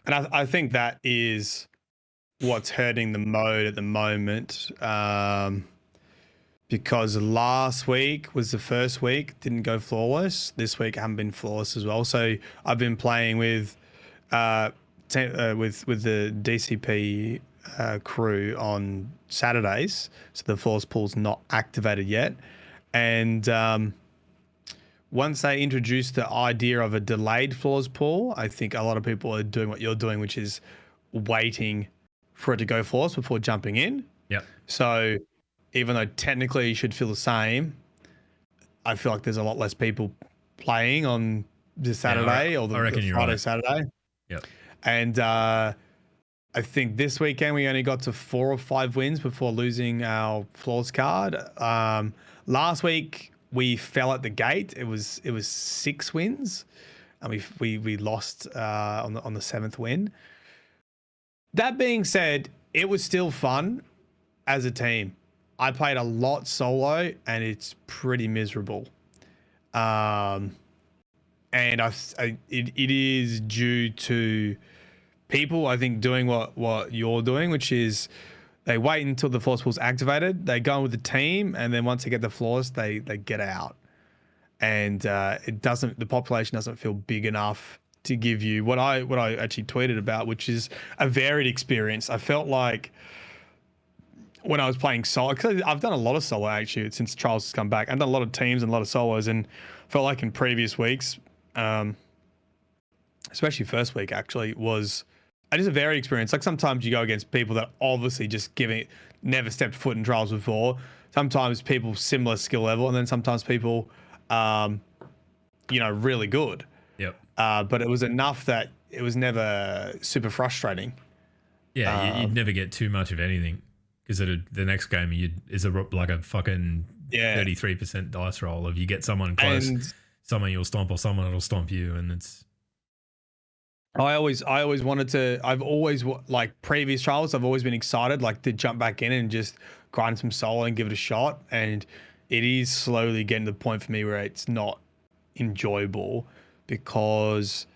And I think that is what's hurting the mode at the moment, because last week was the first week, didn't go flawless. This week I haven't been flawless as well. So I've been playing with the DCP crew on Saturdays. So the flawless pool's not activated yet. And once they introduce the idea of a delayed flawless pool, I think a lot of people are doing what you're doing, which is waiting for it to go flawless before jumping in. Yeah. So even though technically you should feel the same, I feel like there's a lot less people playing on this Saturday or the Friday, right. Saturday. Yeah. And I think this weekend we only got to 4 or 5 wins before losing our flawless card. Last week we fell at the gate. It was 6 wins, and we lost on the 7th win. That being said, it was still fun as a team. I played a lot solo, and it's pretty miserable. And it is due to people, I think, doing what you're doing, which is they wait until the flawless pool's activated, they go in with the team, and then once they get the flawless, they get out. And the population doesn't feel big enough to give you what I actually tweeted about, which is a varied experience. I felt like when I was playing solo, because I've done a lot of solo actually since Charles has come back. I've done a lot of teams and a lot of solos, and felt like in previous weeks, especially first week actually, was just a varied experience. Like sometimes you go against people that obviously just never stepped foot in trials before. Sometimes people similar skill level, and then sometimes people, really good. Yep. But it was enough that it was never super frustrating. Yeah, you'd never get too much of anything, because the next game is like a fucking 33% dice roll. If you get someone close, someone you'll stomp, or someone that'll stomp you, and it's. I always wanted to. I've always, like previous trials, I've always been excited, like to jump back in and just grind some solo and give it a shot. And it is slowly getting to the point for me where it's not enjoyable, because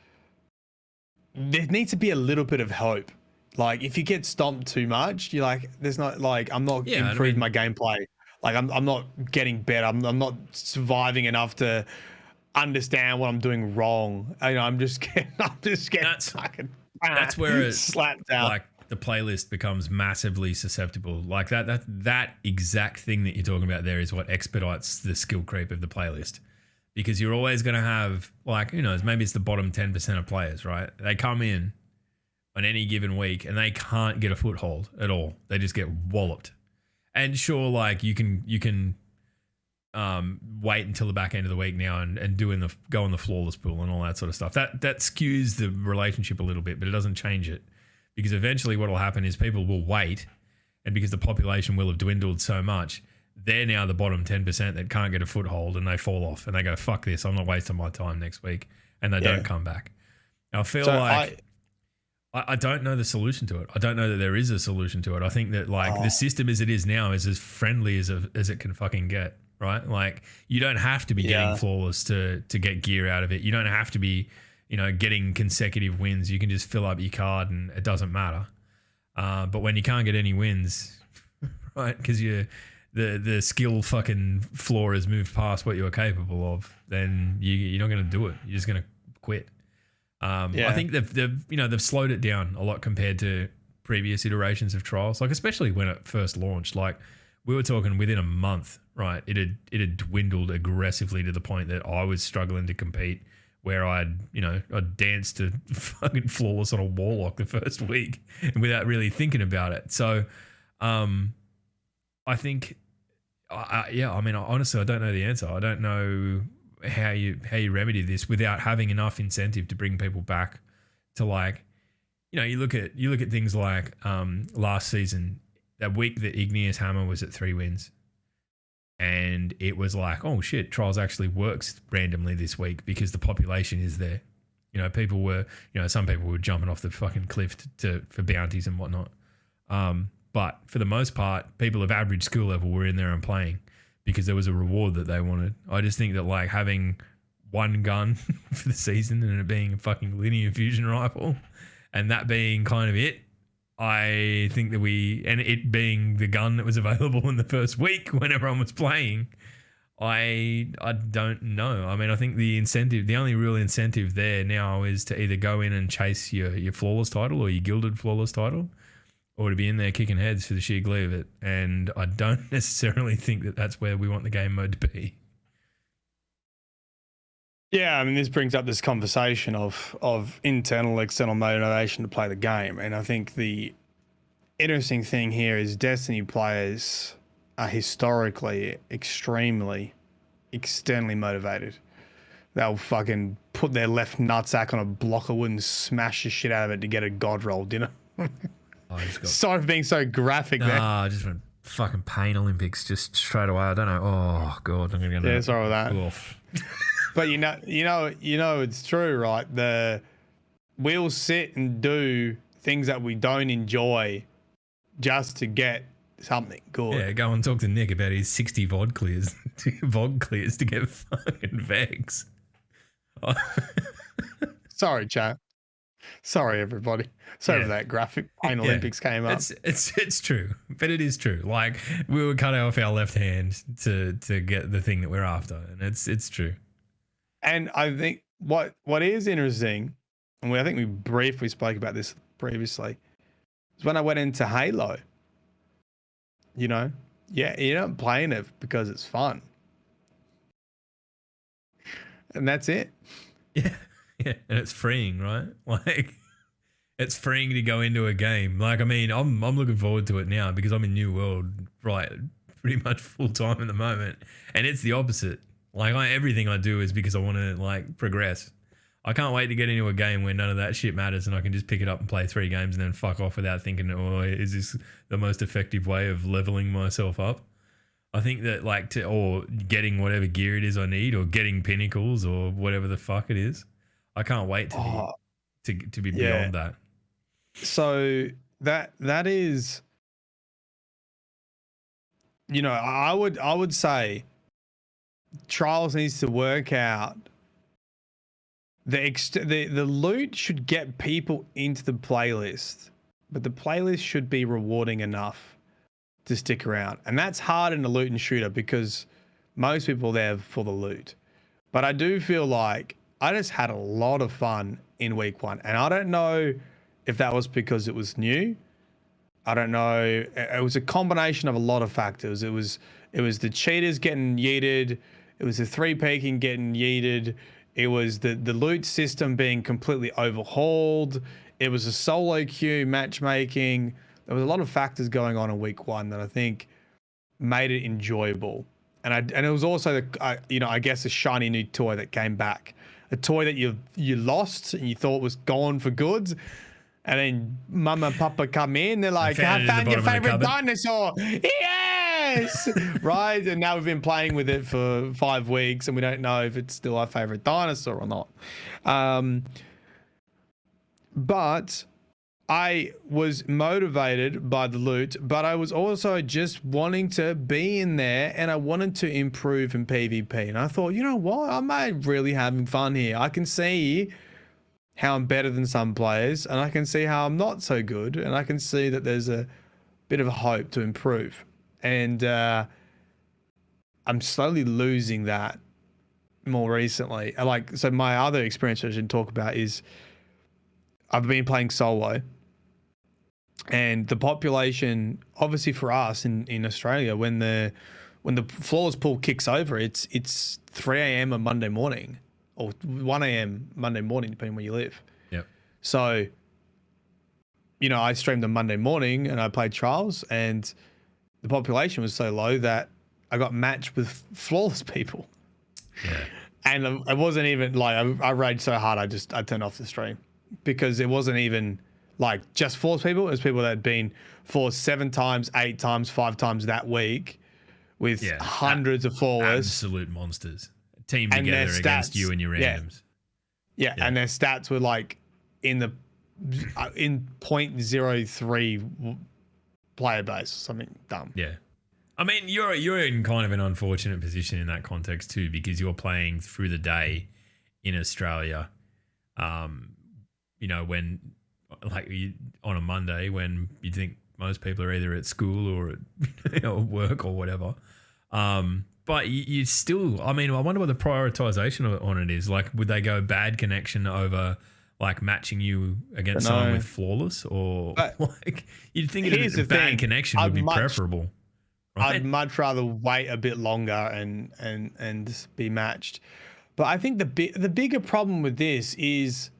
there needs to be a little bit of hope. Like if you get stomped too much, you're like, there's not like I'm not improving my gameplay. Like I'm not getting better. I'm not surviving enough to understand what I'm doing wrong. I'm just getting fucking. That's where it slapped out. Like the playlist becomes massively susceptible. Like that exact thing that you're talking about there is what expedites the skill creep of the playlist, because you're always going to have, like, who knows, maybe it's the bottom 10% of players, right? They come in on any given week and they can't get a foothold at all. They just get walloped. And sure, like you can wait until the back end of the week now and go on the flawless pool and all that sort of stuff. That skews the relationship a little bit, but it doesn't change it, because eventually what will happen is people will wait, and because the population will have dwindled so much, they're now the bottom 10% that can't get a foothold, and they fall off and they go, fuck this, I'm not wasting my time next week, and they don't come back. Now, I feel I don't know the solution to it. I don't know that there is a solution to it. I think that the system as it is now is as friendly as it can fucking get. Right? Like you don't have to be getting flawless to get gear out of it. You don't have to be, getting consecutive wins. You can just fill up your card and it doesn't matter. But when you can't get any wins, right, because the skill fucking floor has moved past what you're capable of, then you're not going to do it. You're just going to quit. I think they've slowed it down a lot compared to previous iterations of trials. Like especially when it first launched, like we were talking within a month, right? It had dwindled aggressively to the point that I was struggling to compete where I'd dance to fucking Flawless on a Warlock the first week and without really thinking about it. So, I think, honestly, I don't know the answer. I don't know how you remedy this without having enough incentive to bring people back to, like, you look at things like last season, that week that Igneous Hammer was at 3 wins. And it was like, oh shit, Trials actually works randomly this week because the population is there. People were, some people were jumping off the fucking cliff for bounties and whatnot. But for the most part, people of average skill level were in there and playing because there was a reward that they wanted. I just think that, like, having one gun for the season and it being a fucking linear fusion rifle and that being kind of it, I think that and it being the gun that was available in the first week when everyone was playing, I don't know. I mean, I think the only real incentive there now is to either go in and chase your Flawless title or your Gilded Flawless title, or to be in there kicking heads for the sheer glee of it. And I don't necessarily think that that's where we want the game mode to be. Yeah, I mean, this brings up this conversation of internal, external motivation to play the game. And I think the interesting thing here is Destiny players are historically extremely externally motivated. They'll fucking put their left nutsack on a block of wood and smash the shit out of it to get a god roll, Sorry for being so graphic there. I just went fucking pain Olympics just straight away. I don't know. Oh god, I'm gonna go. Yeah, sorry with that. Oof. But you know, it's true, right? We'll sit and do things that we don't enjoy just to get something good. Yeah, go and talk to Nick about his 60 VOD clears to get fucking Vegs. Oh. Sorry, chat. Sorry, everybody. Sorry for that graphic. Pain Olympics came up. It's true, but it is true. Like, we were cut off our left hand to get the thing that we're after, and it's true. And I think what is interesting, and I think we briefly spoke about this previously, is when I went into Halo. You're not playing it because it's fun, and that's it. Yeah, and it's freeing, right? Like, it's freeing to go into a game. Like, I mean, I'm looking forward to it now because I'm in New World, right, pretty much full time at the moment, and it's the opposite. Like, everything I do is because I want to, like, progress. I can't wait to get into a game where none of that shit matters and I can just pick it up and play 3 games and then fuck off without thinking, oh, is this the most effective way of leveling myself up? I think that, like, or getting whatever gear it is I need, or getting pinnacles or whatever the fuck it is. I can't wait to be beyond that. So that is, I would say Trials needs to work out the loot should get people into the playlist, but the playlist should be rewarding enough to stick around. And that's hard in a loot and shooter because most people are there for the loot. But I do feel like I just had a lot of fun in week 1. And I don't know if that was because it was new. I don't know. It was a combination of a lot of factors. It was the cheaters getting yeeted. It was the 3-peaking getting yeeted. It was the loot system being completely overhauled. It was a solo queue matchmaking. There was a lot of factors going on in week 1 that I think made it enjoyable. And it was also I guess a shiny new toy that came back, a toy that you lost and you thought was gone for good. And then Mama and Papa come in. They're like, I found your favorite dinosaur. Yes! Right? And now we've been playing with it for 5 weeks and we don't know if it's still our favorite dinosaur or not. But I was motivated by the loot, but I was also just wanting to be in there and I wanted to improve in PvP. And I thought, you know what? I'm really having fun here. I can see how I'm better than some players and I can see how I'm not so good. And I can see that there's a bit of a hope to improve. And I'm slowly losing that more recently. So my other experience I should talk about is I've been playing solo. And the population, obviously for us in Australia, when the flawless pool kicks over, it's 3 a.m. on Monday morning. or 1 a.m. Monday morning, depending where you live. Yep. So, you know, I streamed on Monday morning and I played trials, and the population was so low that I got matched with flawless people. Yeah. And it wasn't even like I raged so hard I turned off the stream, because it wasn't even like just flawless people. It was people that had been forced 7 times, 8 times, 5 times that week with hundreds of flawless. Absolute monsters. Team together against you and your randoms. Yeah, and their stats were like in 0.03 player base or something dumb. Yeah. I mean, you're in kind of an unfortunate position in that context too, because you're playing through the day in Australia. You know, when like on a Monday when you think most people are either at school or at work or whatever. But you still, I mean, I wonder what the prioritization on it is. Like, would they go bad connection over like matching you against someone with flawless, or like you'd think a bad connection would be preferable? Right? I'd much rather wait a bit longer and be matched. But I think the bigger problem with this is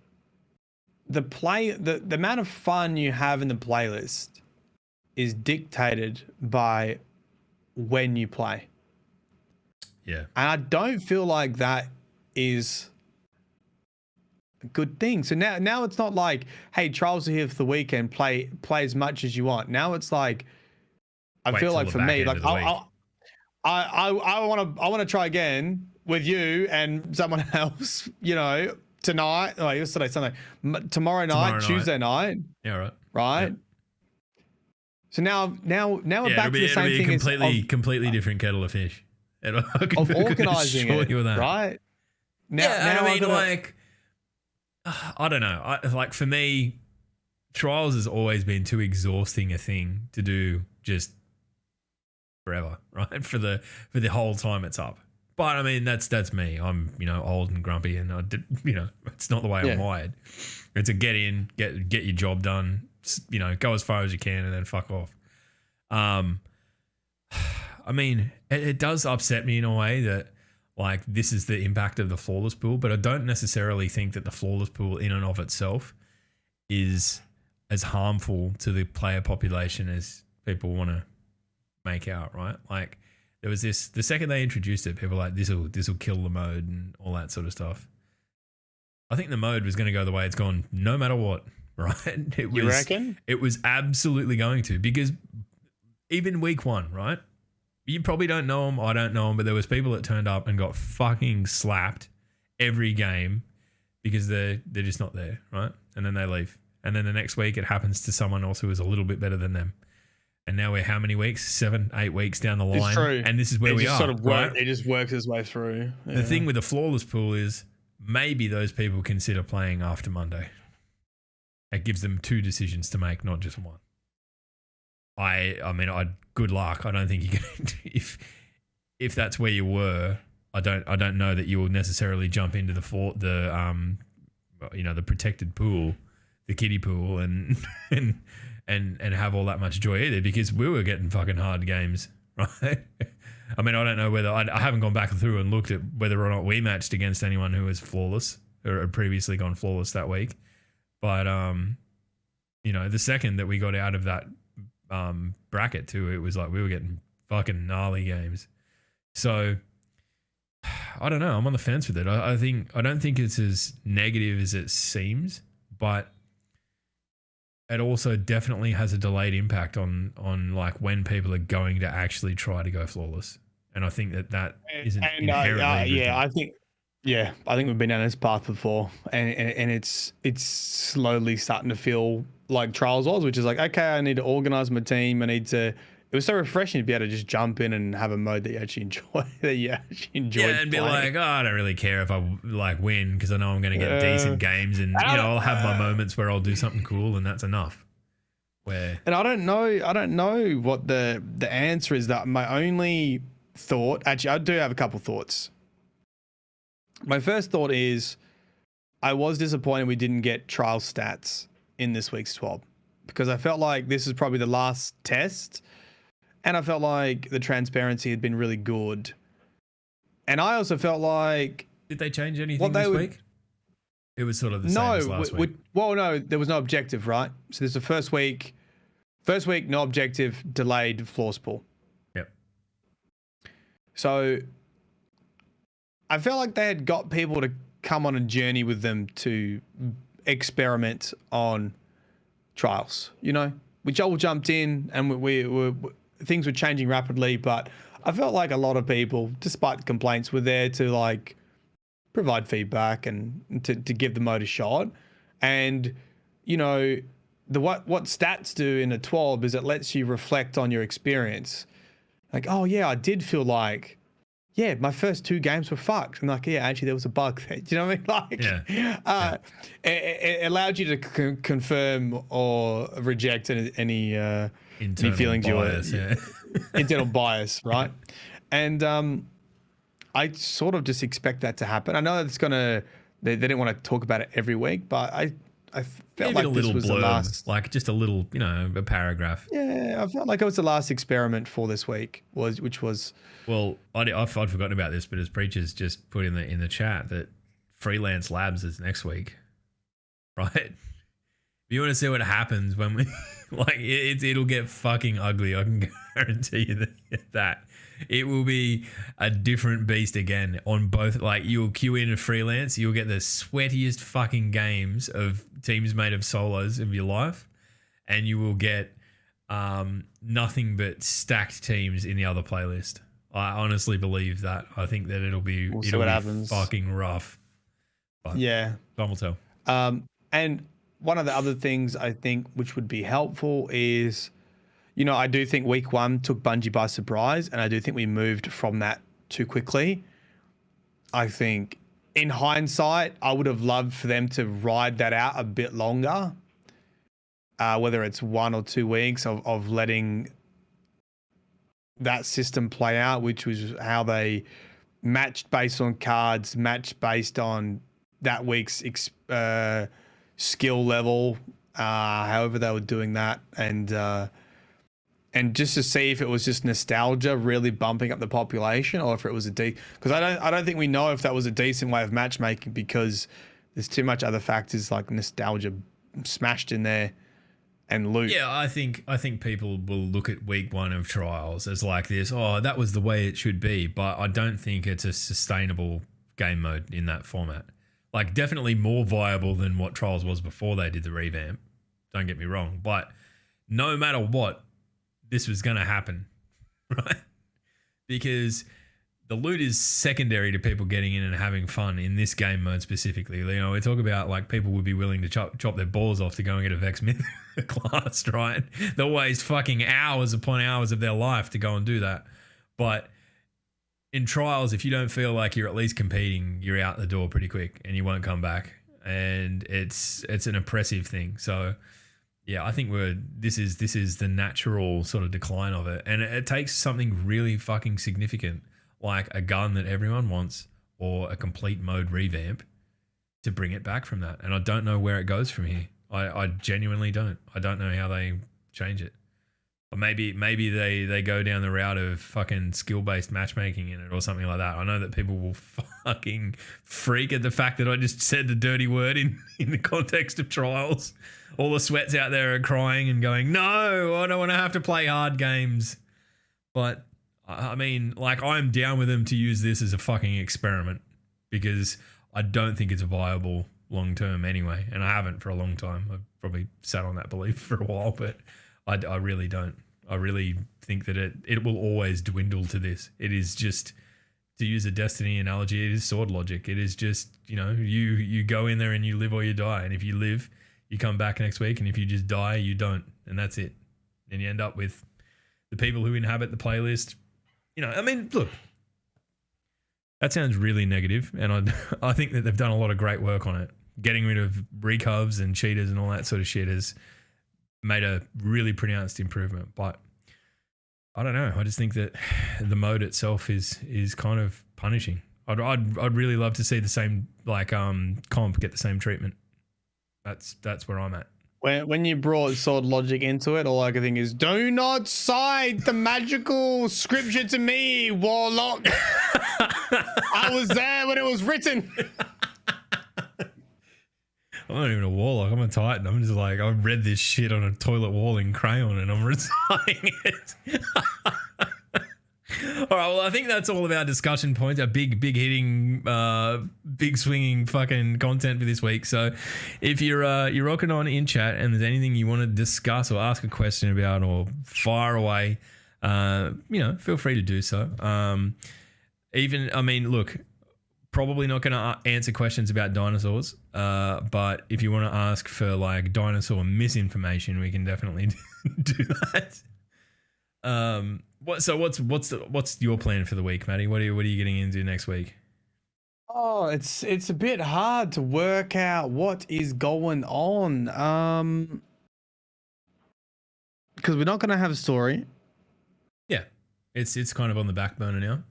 the amount of fun you have in the playlist is dictated by when you play. Yeah. And I don't feel like that is a good thing. So now it's not like, hey, trials are here for the weekend, play as much as you want. Now it's like, I feel like for me, like I want to try again with you and someone else, you know, tonight, like yesterday, Sunday, tomorrow night, Tuesday night. Yeah, right. Yeah. So now we're back to the same thing. Completely different kettle of fish. Of organising it, right? Now I mean, like, I don't know. Like for me, trials has always been too exhausting a thing to do just forever, right? For the whole time it's up. But I mean, that's me. I'm, you know, old and grumpy, and it's not the way I'm wired. It's a get in, get your job done, you know, go as far as you can, and then fuck off. I mean, it does upset me in a way that, like, this is the impact of the flawless pool, but I don't necessarily think that the flawless pool in and of itself is as harmful to the player population as people want to make out, right? Like, there was this, the second they introduced it, people were like, this will kill the mode and all that sort of stuff. I think the mode was going to go the way it's gone no matter what, right? You reckon? It was absolutely going to, because even week 1, right? You probably don't know them, I don't know them, but there was people that turned up and got fucking slapped every game because they're just not there, right? And then they leave. And then the next week it happens to someone else who is a little bit better than them. And now we're how many weeks? 7, 8 weeks down the line. It's true. And this is where we are. Right? It just works its way through. Yeah. The thing with the flawless pool is maybe those people consider playing after Monday. It gives them 2 decisions to make, not just 1. I mean, good luck. I don't think you can. If that's where you were, I don't know that you will necessarily jump into the protected pool, the kiddie pool, and have all that much joy either, because we were getting fucking hard games, right? I mean, I don't know whether I haven't gone back through and looked at whether or not we matched against anyone who was flawless or had previously gone flawless that week, but the second that we got out of that bracket too, it was like we were getting fucking gnarly games. So I don't know. I'm on the fence with it. I don't think it's as negative as it seems, but it also definitely has a delayed impact on like when people are going to actually try to go flawless. And I think that isn't inherently I think we've been down this path before, and it's slowly starting to feel like trials was, which is like, okay, I need to organize my team. It was so refreshing to be able to just jump in and have a mode that you actually enjoy, and be like, oh, I don't really care if I like win, because I know I'm going to get decent games, and I'll have my moments where I'll do something cool, and that's enough. And I don't know what the answer is. That my only thought, actually, I do have a couple thoughts. My first thought is, I was disappointed we didn't get trial stats in this week's 12, because I felt like this is probably the last test, and I felt like the transparency had been really good. And I also felt like Did they change anything this week? It was sort of the same as last week. Well, no, there was no objective, right? So there's the first week, no objective, delayed floor spool. Yep. So I felt like they had got people to come on a journey with them to experiment on trials. You know, we all jumped in and we things were changing rapidly, but I felt like a lot of people, despite complaints, were there to like provide feedback and to give the mode a shot. And you know, what stats do in a 12 is it lets you reflect on your experience. Like, oh yeah, I did feel like, yeah, my first 2 games were fucked. And like, yeah, actually there was a bug there. Do you know what I mean? Like, it allowed you to confirm or reject any feelings bias, internal bias, right? And I sort of just expect that to happen. I know it's gonna. They didn't want to talk about it every week, but I felt like this was the last, like just a little, a paragraph. Yeah, I felt like it was the last experiment for this week, which was. Well, I'd forgotten about this, but as Preachers just put in the chat that Freelance Labs is next week, right? If you want to see what happens when we like it'll get fucking ugly. I can guarantee you that. It will be a different beast again on both. Like, you'll queue in a freelance, you'll get the sweatiest fucking games of teams made of solos of your life, and you will get nothing but stacked teams in the other playlist. I honestly believe that. I think that it'll be fucking rough. But yeah, time will tell. And one of the other things I think which would be helpful is, I do think week 1 took Bungie by surprise, and I do think we moved from that too quickly. I think in hindsight, I would have loved for them to ride that out a bit longer, whether it's 1 or 2 weeks of letting that system play out, which was how they matched based on cards, matched based on that week's skill level, however they were doing that, and just to see if it was just nostalgia really bumping up the population, or if it was because I don't think we know if that was a decent way of matchmaking, because there's too much other factors like nostalgia smashed in there and loot. Yeah, I think people will look at week 1 of trials as like this, oh, that was the way it should be, but I don't think it's a sustainable game mode in that format. Like, definitely more viable than what trials was before they did the revamp. Don't get me wrong, but no matter what, this was going to happen, right? Because the loot is secondary to people getting in and having fun in this game mode specifically. We talk about like people would be willing to chop their balls off to go and get a Vex Myth class, right? They'll waste fucking hours upon hours of their life to go and do that. But in trials, if you don't feel like you're at least competing, you're out the door pretty quick and you won't come back. And it's an oppressive thing. So yeah, I think this is the natural sort of decline of it. And it takes something really fucking significant, like a gun that everyone wants or a complete mode revamp, to bring it back from that. And I don't know where it goes from here. I genuinely don't. I don't know how they change it. Or maybe they go down the route of fucking skill-based matchmaking in it or something like that. I know that people will fucking freak at the fact that I just said the dirty word in the context of trials. All the sweats out there are crying and going, no, I don't want to have to play hard games. But I mean, like, I'm down with them to use this as a fucking experiment, because I don't think it's viable long term anyway. And I haven't for a long time. I've probably sat on that belief for a while, but I really don't. I really think that it will always dwindle to this. It is just, to use a Destiny analogy, it is sword logic. It is just, you go in there and you live or you die. And if you live, you come back next week. And if you just die, you don't. And that's it. And you end up with the people who inhabit the playlist. I mean, look, that sounds really negative. And I think that they've done a lot of great work on it. Getting rid of recovs and cheaters and all that sort of shit has made a really pronounced improvement. But I don't know. I just think that the mode itself is kind of punishing. I'd really love to see the same, like, comp get the same treatment. That's where I'm at. When you brought sword logic into it, all I could think is, do not cite the magical scripture to me, warlock. I was there when it was written. I'm not even a warlock. I'm a titan. I'm just like, I read this shit on a toilet wall in crayon and I'm reciting it. All right, well, I think that's all of our discussion points, our big hitting, big swinging fucking content for this week. So if you're rocking on in chat and there's anything you want to discuss or ask a question about or fire away, feel free to do so. Look, probably not going to answer questions about dinosaurs, but if you want to ask for like dinosaur misinformation, we can definitely do that. What's your plan for the week, Matty? What are you getting into next week? Oh, it's a bit hard to work out what is going on. Because we're not going to have a story. Yeah, it's kind of on the back burner now.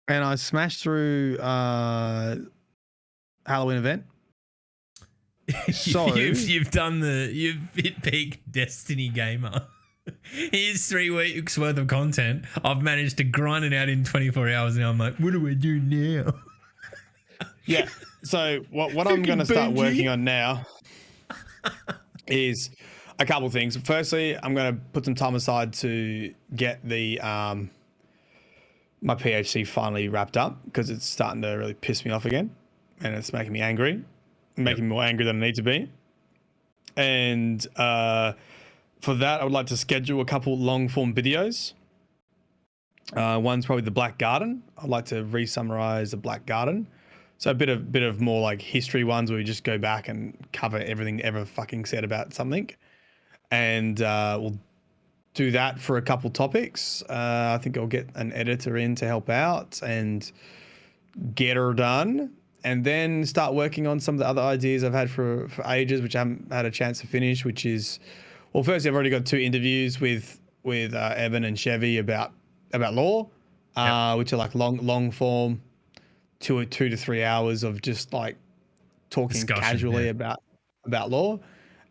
And I smashed through Halloween event. So you've hit peak Destiny gamer. Here's 3 weeks worth of content. I've managed to grind it out in 24 hours. Now I'm like, what do I do now? Yeah. So what I'm going to start working on now is a couple of things. Firstly, I'm going to put some time aside to get the my PhD finally wrapped up, because it's starting to really piss me off again, and it's making me angry, making me more angry than I need to be. And for that, I would like to schedule a couple long form videos. One's probably the Black Garden. I'd like to re-summarize the Black Garden. So a bit of more like history ones where we just go back and cover everything ever fucking said about something. And we'll do that for a couple topics. I think I'll get an editor in to help out and get her done. And then start working on some of the other ideas I've had for ages, which I haven't had a chance to finish, which is, well, firstly, I've already got 2 interviews with Evan and Chevy about lore, which are like long form, 2 to 3 hours of just like talking discussion, casually about lore.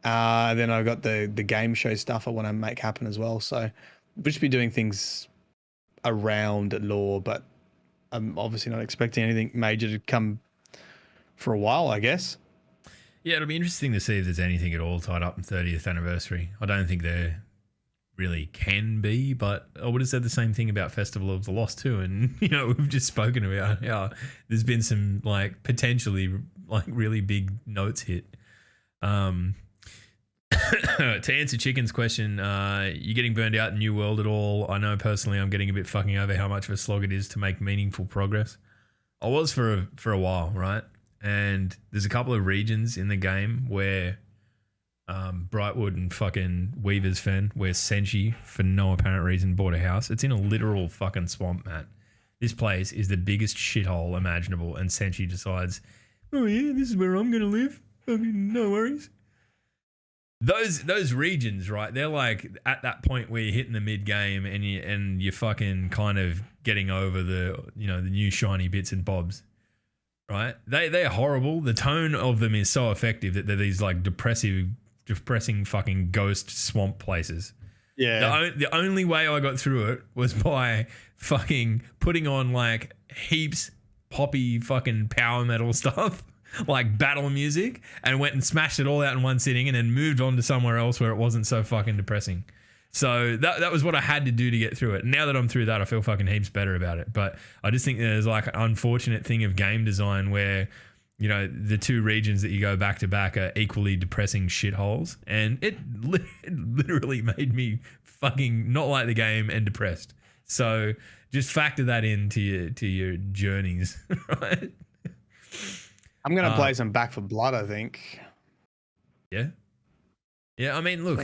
Then I've got the game show stuff I want to make happen as well. So we'll just be doing things around lore, but I'm obviously not expecting anything major to come for a while, I guess. Yeah, it'll be interesting to see if there's anything at all tied up in 30th anniversary. I don't think there really can be, but I would have said the same thing about Festival of the Lost too. And, we've just spoken about how there's been some like potentially like really big notes hit. To answer Chicken's question, you getting burned out in New World at all? I know personally I'm getting a bit fucking over how much of a slog it is to make meaningful progress. I was for a while, right? And there's a couple of regions in the game where Brightwood and fucking Weaver's Fen, where Senshi, for no apparent reason, bought a house. It's in a literal fucking swamp, Matt. This place is the biggest shithole imaginable, and Senshi decides, oh yeah, this is where I'm going to live. Fucking no worries. Those regions, right? They're like at that point where you're hitting the mid game and you're fucking kind of getting over the the new shiny bits and bobs, right? They're horrible. The tone of them is so effective that they're these like depressing fucking ghost swamp places. Yeah. The only way I got through it was by fucking putting on like heaps poppy fucking power metal stuff, like battle music, and went and smashed it all out in one sitting and then moved on to somewhere else where it wasn't so fucking depressing. So that was what I had to do to get through it. Now that I'm through that, I feel fucking heaps better about it. But I just think there's like an unfortunate thing of game design where, the 2 regions that you go back to back are equally depressing shitholes. And it literally made me fucking not like the game and depressed. So just factor that into your journeys, right? I'm going to play some Back for Blood, I think. Yeah. Yeah, I mean, look.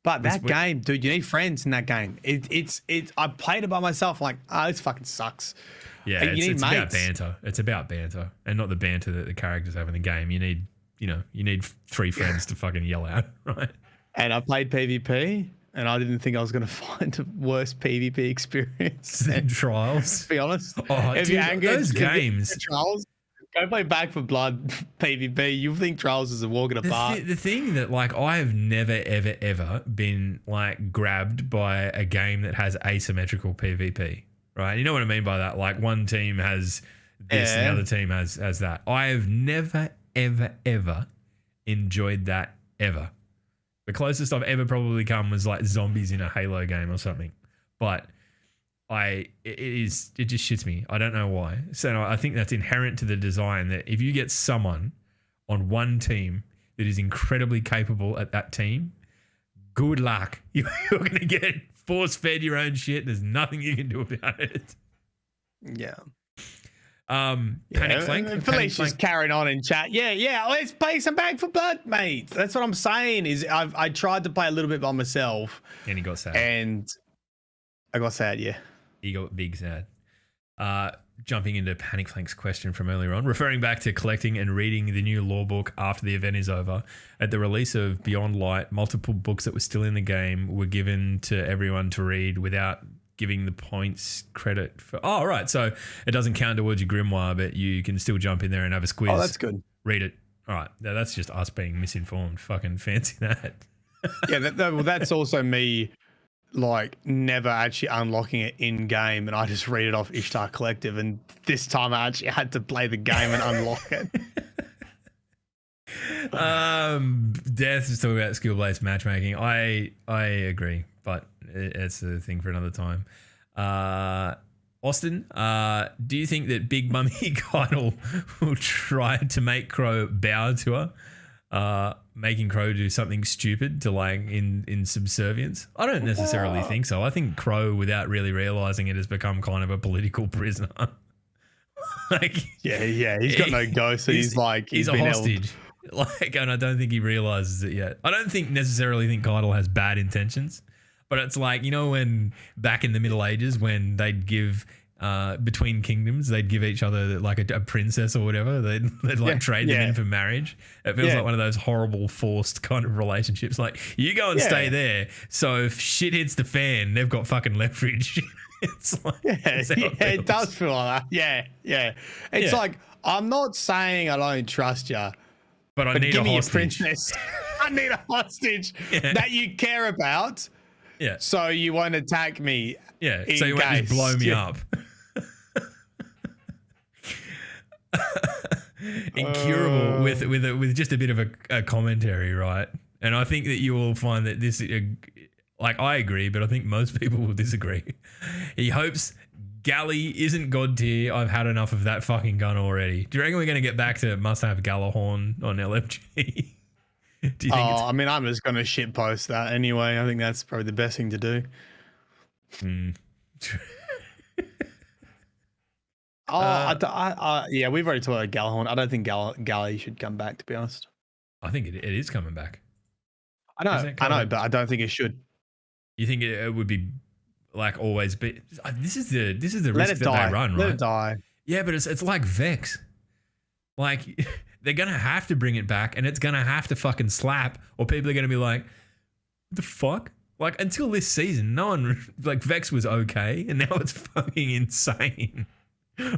But that game, dude, you need friends in that game. It's I played it by myself, like, this fucking sucks. Yeah, it's about banter. It's about banter, and not the banter that the characters have in the game. You need 3 friends to fucking yell at, right? And I played PvP, and I didn't think I was going to find a worse PvP experience than Trials. To be honest. Oh, dude, those games. Trials. Go play Back for Blood PvP. You'll think Trials is a walk in a park. The thing that like I have never ever been like grabbed by a game that has asymmetrical PvP, right? You know what I mean by that? Like one team has this and the other team has that. I have never ever enjoyed that ever. The closest I've ever probably come was like zombies in a Halo game or something, but it just shits me. I don't know why. So I think that's inherent to the design that if you get someone on one team that is incredibly capable at that team, good luck. You're going to get force-fed your own shit. There's nothing you can do about it. Yeah. Panic Flank. Felicia's carrying on in chat. Yeah. Let's play some Back for Blood, mate. That's what I'm saying. Is I tried to play a little bit by myself, and he got sad. And I got sad. Yeah. He got big sad. Jumping into Panic Flank's question from earlier on, referring back to collecting and reading the new lore book after the event is over. At the release of Beyond Light, multiple books that were still in the game were given to everyone to read without giving the points credit for. Oh, right. So it doesn't count towards your grimoire, but you can still jump in there and have a squiz. Oh, that's good. Read it. All right. Now, that's just us being misinformed. Fucking fancy that. Yeah, that's also me. Like never actually unlocking it in game, and I just read it off Ishtar Collective, and this time I actually had to play the game and unlock it. Death is talking about skill-based matchmaking. I agree, but it's a thing for another time. Austin, do you think that Big Mummy Keitel will try to make Crow bow to her? Making Crow do something stupid to like in subservience? I don't necessarily think so. I think Crow, without really realizing it, has become kind of a political prisoner. Like, yeah, he's got no ghost. So he's a hostage. Like, and I don't think he realizes it yet. I don't necessarily think Keitel has bad intentions, but it's like, you know, when back in the Middle Ages when they'd give. Between kingdoms, they'd give each other like a princess or whatever. They'd trade them in for marriage. It feels like one of those horrible forced kind of relationships. Like, you go and stay there, so if shit hits the fan, they've got fucking leverage. It's like, it does feel like that. Yeah. It's like, I'm not saying I don't trust you, but I need give a me hostage. A princess. I need a hostage that you care about. Yeah. So you won't attack me. Yeah. So you won't just blow me up. Incurable with just a bit of a commentary, right? And I think that you will find that this, like, I agree, but I think most people will disagree. He hopes Galley isn't god tier. I've had enough of that fucking gun already. Do you reckon we're going to get back to must have Gallahorn on LFG? Do you think I mean, I'm just going to shitpost that anyway. I think that's probably the best thing to do. Yeah, we've already talked about Gallahorn. I don't think Galley should come back, to be honest. I think it is coming back. I know, but I don't think it should. You think it would be like always? But this is the risk that they run, right? Let it die. Yeah, but it's like Vex. Like, they're gonna have to bring it back, and it's gonna have to fucking slap, or people are gonna be like, "What the fuck?" Like, until this season, no one like Vex was okay, and now it's fucking insane.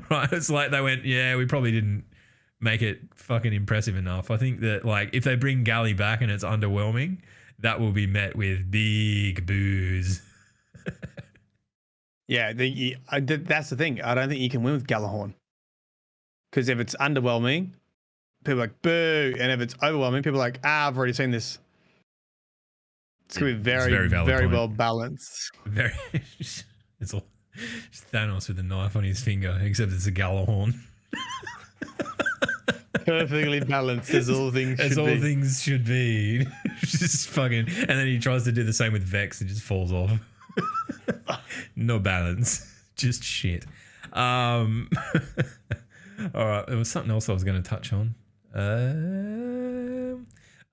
Right, it's like they went, yeah, we probably didn't make it fucking impressive enough. I think that, like, if they bring Galley back and it's underwhelming, that will be met with big boos. Yeah, that's the thing. I don't think you can win with Gallahorn, because if it's underwhelming, people are like boo, and if it's overwhelming, people are like, I've already seen this. It's gonna be very well balanced. It's all just Thanos with a knife on his finger, except it's a Gallahorn. Perfectly balanced as all things should be. Just fucking, and then he tries to do the same with Vex and just falls off. No balance, just shit. All right, there was something else I was going to touch on.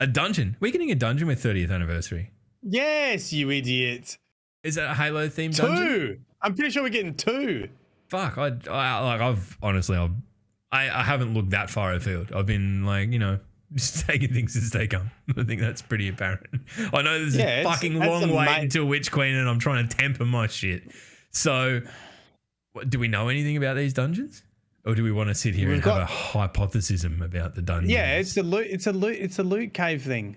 A dungeon. We're getting a dungeon with 30th anniversary. Yes, you idiot. Is that a Halo themed dungeon? 2. I'm pretty sure we're getting 2. Fuck, I've honestly, I haven't looked that far afield. I've been like, you know, just taking things as they come. I think that's pretty apparent. I know there's a fucking long wait until Witch Queen, and I'm trying to temper my shit. So, do we know anything about these dungeons? Or do we want to sit here and have a hypothesis about the dungeon? Yeah, it's a loot cave thing.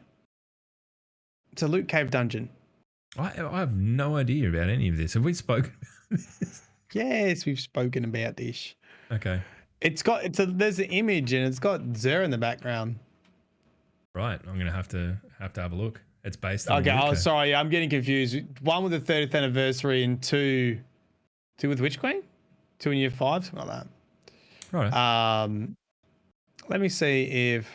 It's a loot cave dungeon. I have no idea about any of this. Have we spoken about this? Yes, we've spoken about this. Okay. There's an image and it's got Zer in the background. Right, I'm gonna have to have a look. It's based on. Okay, sorry, I'm getting confused. One with the 30th anniversary and two with Witch Queen, 2 in year 5, something like that. Right. Let me see if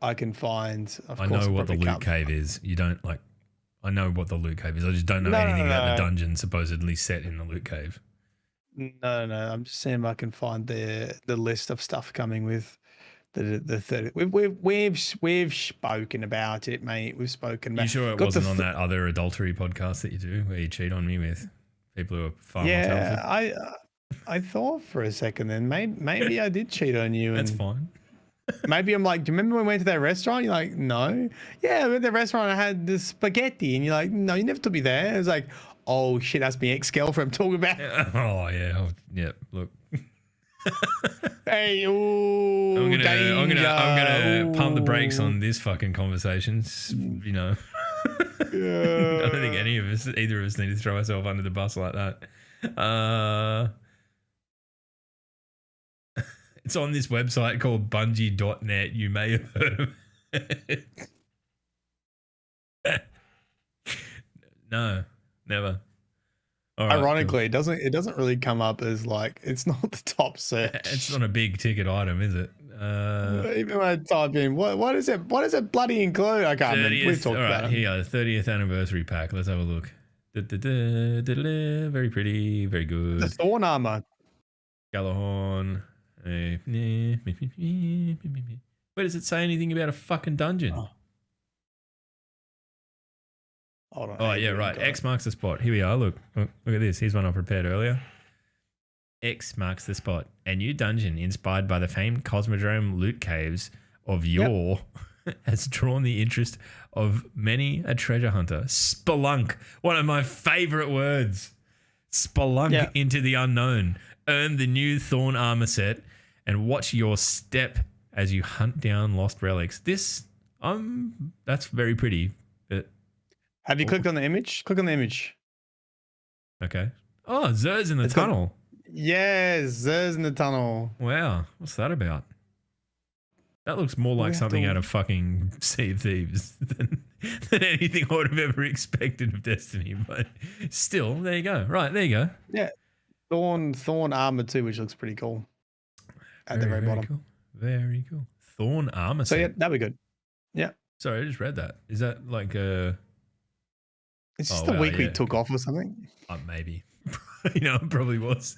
I can find. I know what the loot cave is. You don't like. I know what the loot cave is. I just don't know anything about the dungeon supposedly set in the loot cave. No. I'm just seeing if I can find the list of stuff coming with the 30. We've spoken about it, mate. We've spoken about. You sure it wasn't on that other adultery podcast that you do where you cheat on me with people who are far more talented? Yeah, I thought for a second then maybe I did cheat on you. That's fine. Maybe I'm like, do you remember when we went to that restaurant? You're like, no. Yeah, we went to the restaurant. I had this spaghetti, and you're like, no, you never took me there. It was like, oh shit, that's my ex-girlfriend I'm talking about. Oh yeah, yeah. Look. Hey, ooh, I'm gonna pump the brakes on this fucking conversation. You know, yeah. I don't think either of us need to throw ourselves under the bus like that. It's on this website called Bungie.net. You may have heard of it. No, never. All right, ironically, cool. It doesn't really come up as like, it's not the top search. It's not a big ticket item, is it? Even when I type in what does it bloody include? I can't remember. We've talked about it. Here, the 30th anniversary pack. Let's have a look. Very pretty, very good. The Thorn armor. Galahorn. Where does it say anything about a fucking dungeon? Hold on. Oh yeah, right. X marks the spot. Here we are. Look at this. Here's one I prepared earlier. X marks the spot. A new dungeon inspired by the famed Cosmodrome loot caves of yore has drawn the interest of many a treasure hunter. Spelunk, one of my favorite words. Spelunk into the unknown. Earn the new Thorn armor set and watch your step as you hunt down lost relics. That's very pretty. Have you clicked on the image? Click on the image. Okay. Oh, Zer's in the tunnel. Yes, Zer's in the tunnel. Wow. What's that about? That looks more like something out of fucking Sea of Thieves than anything I would have ever expected of Destiny. But still, there you go. Right, there you go. Yeah. Thorn armor too, which looks pretty cool. At the very bottom. Cool. Very cool. Thorn armor set. So yeah, that'd be good. Yeah. Sorry, I just read that. Is that like a... It's just the week we took off or something. Maybe. It probably was.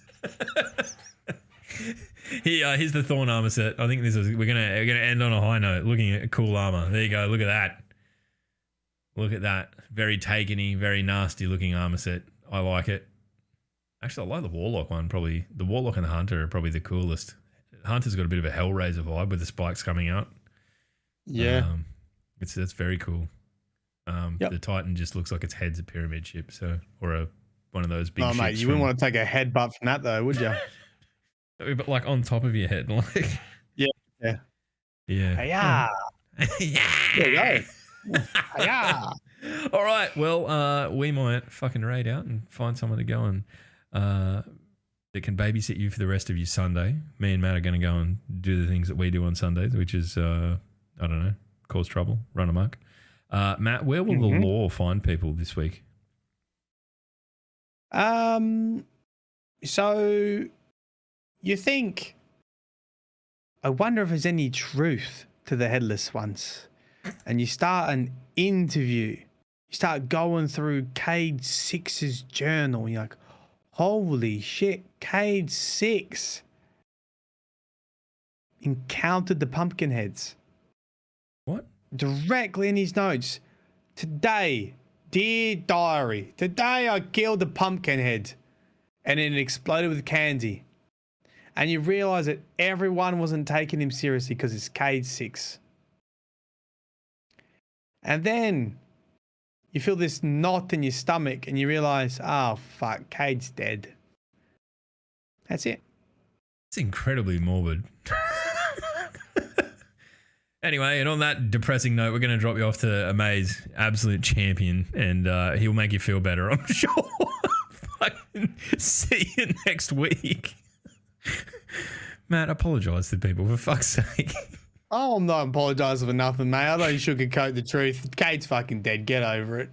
Here's the Thorn armor set. I think we're gonna end on a high note, looking at cool armor. There you go. Look at that. Look at that. Very Taken-y, very nasty looking armor set. I like it. Actually, I like the Warlock one. Probably the Warlock and the Hunter are probably the coolest. Hunter's got a bit of a Hellraiser vibe with the spikes coming out. Yeah, that's very cool. The Titan just looks like its head's a pyramid ship, or one of those big ships. Mate, you wouldn't want to take a headbutt from that though, would you? But like on top of your head, like yeah. Yeah. There you go. Yeah. All right. Well, we might fucking raid out and find someone to go and that can babysit you for the rest of your Sunday. Me and Matt are going to go and do the things that we do on Sundays, which is I don't know, cause trouble, run amok. Matt, where will the law find people this week? So you think, I wonder if there's any truth to the headless ones, and you start an interview, you start going through Cade 6's journal, and you're like, holy shit, Cade 6 encountered the Pumpkinheads. What? Directly in his notes. Today, dear diary, today I killed the Pumpkinhead, and it exploded with candy. And you realize that everyone wasn't taking him seriously because it's Cade 6. And then you feel this knot in your stomach and you realize, oh fuck, Cade's dead. That's it. It's incredibly morbid. Anyway, and on that depressing note, we're going to drop you off to Amaze, absolute champion, and he'll make you feel better, I'm sure. Fucking see you next week. Matt, apologise to people, for fuck's sake. Oh, I'm not apologising for nothing, mate. I don't sugarcoat the truth. Kate's fucking dead. Get over it.